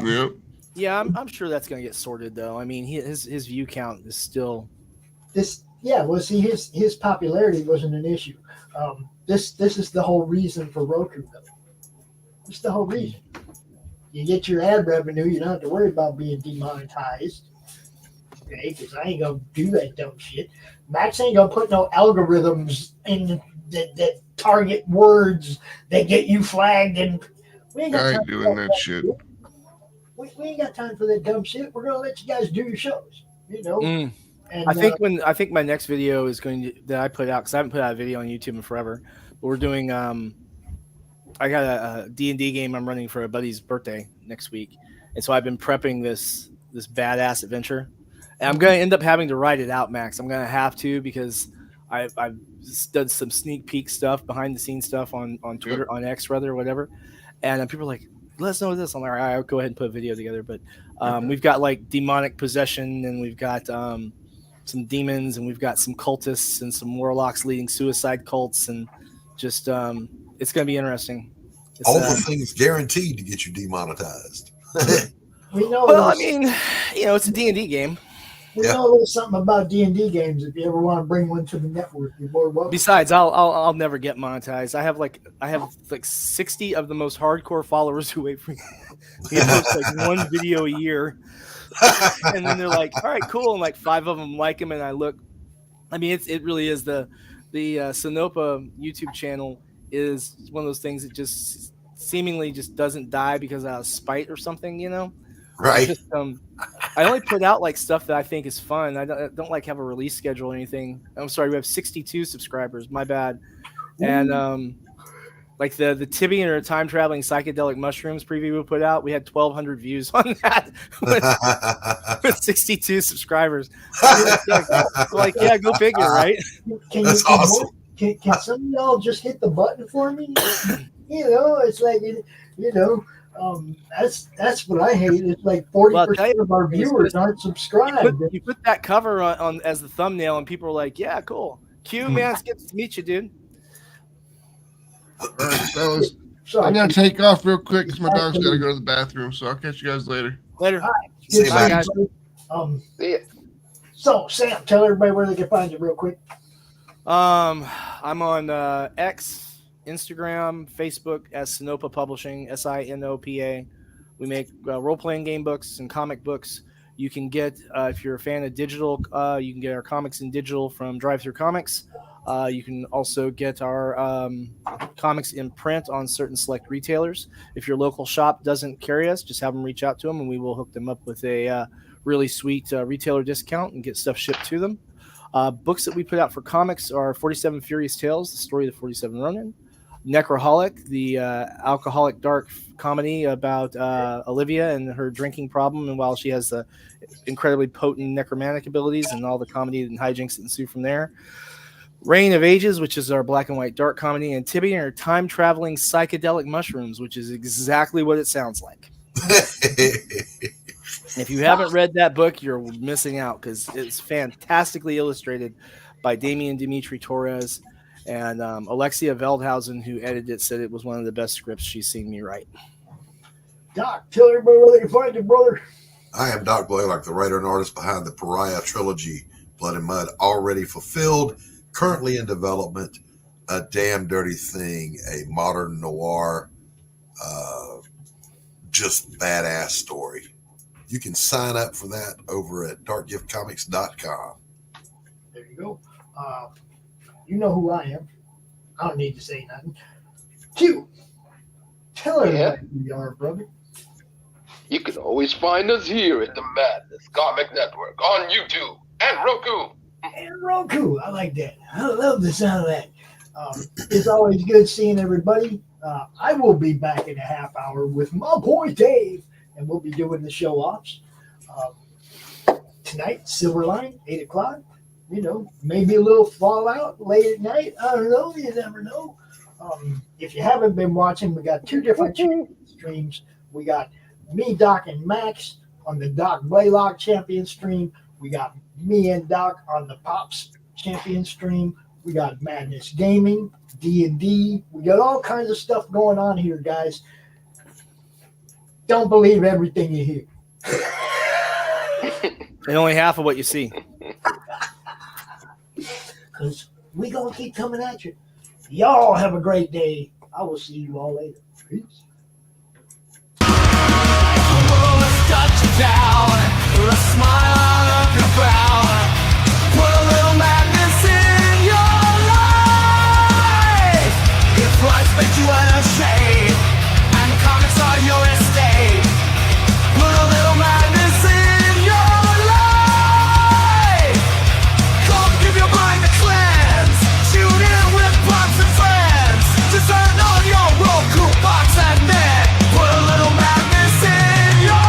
Yep. Yeah, I'm sure that's gonna get sorted though. I mean, his view count is still his popularity wasn't an issue. This is the whole reason for Roku though. It's the whole reason. You get your ad revenue, you don't have to worry about being demonetized. Okay, because I ain't gonna do that dumb shit. Max ain't gonna put no algorithms in that target words that get you flagged, and we ain't got I time ain't doing that shit. We ain't got time for that dumb shit. We're gonna let you guys do your shows, you know. And, I think my next video is going to that I put out, because I haven't put out a video on YouTube in forever. But we're doing I got a D&D game I'm running for a buddy's birthday next week, and so I've been prepping this badass adventure. And I'm going to end up having to write it out, Max. I'm going to have to, because I've done some sneak peek stuff, behind the scenes stuff on Twitter, on X rather, or whatever. And people are like, let us know this. I'm like, all right, I'll go ahead and put a video together. But we've got like demonic possession, and we've got some demons, and we've got some cultists and some warlocks leading suicide cults, and just it's going to be interesting. All the things guaranteed to get you demonetized. We know. Well, I mean, you know, it's a D&D game. We know a little something about D&D games. If you ever want to bring one to the network, you're more welcome. Besides, I'll never get monetized. I have like 60 of the most hardcore followers who wait for me. They post like one video a year, and then they're like, "All right, cool," and like 5 of them like them, and I look. I mean, it really is the Sonopa YouTube channel is one of those things that just seemingly just doesn't die because out of spite or something, you know. Right. Just, I only put out like stuff that I think is fun. I don't like have a release schedule or anything. I'm sorry, we have 62 subscribers. My bad. And like the Tibian or time traveling psychedelic mushrooms preview we put out, we had 1,200 views on that with 62 subscribers. Like, yeah, go figure, right? That's awesome. Can some of y'all just hit the button for me? You know, it's like, you know. That's what I hate. It's like 40% of our viewers aren't subscribed. You put that cover on as the thumbnail, and people are like, "Yeah, cool. Q, man, it's good to meet you, dude." All right, fellas. I'm gonna take off real quick because my dog's gotta go to the bathroom. So I'll catch you guys later. Later. All right. See you, Bye, guys. See ya. So, Sam, tell everybody where they can find you real quick. I'm on X, Instagram, Facebook as Sonopa Publishing, SINOPA. We make role-playing game books and comic books. You can get, if you're a fan of digital, you can get our comics in digital from Drive Through Comics. You can also get our comics in print on certain select retailers. If your local shop doesn't carry us, just have them reach out to them, and we will hook them up with a really sweet retailer discount and get stuff shipped to them. Books that we put out for comics are 47 Furious Tales, the story of the 47 Ronin. Necroholic, the alcoholic dark comedy about Olivia and her drinking problem, and while she has the incredibly potent necromantic abilities and all the comedy and hijinks that ensue from there. Reign of Ages, which is our black and white dark comedy, and Tibby and her time-traveling psychedelic mushrooms, which is exactly what it sounds like. If you haven't read that book, you're missing out, because it's fantastically illustrated by Damian Dimitri Torres. And Alexia Veldhausen, who edited it, said it was one of the best scripts she's seen me write. Doc, tell everybody where they can find you, brother. I am Doc Blalock, the writer and artist behind the Pariah trilogy, Blood and Mud, already fulfilled, currently in development, A Damn Dirty Thing, a modern noir, just badass story. You can sign up for that over at darkgiftcomics.com. There you go. You know who I am. I don't need to say nothing. Q, tell everybody who you are, brother. You can always find us here at the Madness Comic Network on YouTube and Roku. And Roku, I like that. I love the sound of that. It's always good seeing everybody. I will be back in a half hour with my boy Dave, and we'll be doing the show offs. Tonight, Silverline, 8 o'clock. You know, maybe a little fallout late at night. I don't know. You never know. If you haven't been watching, we got 2 different streams. We got me, Doc, and Max on the Doc Blalock Champion stream. We got me and Doc on the Pops Champion stream. We got Madness Gaming, D&D. We got all kinds of stuff going on here, guys. Don't believe everything you hear. And only half of what you see. Because we're going to keep coming at you. Y'all have a great day. I will see you all later. Peace. Down, a smile on your brow. Put a little madness in your life. If life makes you out of shape and comics are your estate, put a little madness in your life. Come give your mind a cleanse. Tune in with pops and friends. Just turn on your Roku box and then put a little madness in your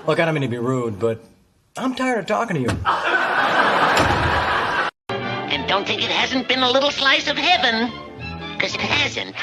Look, I don't mean to be rude, but I'm tired of talking to you. And don't think it hasn't been a little slice of heaven, because it hasn't.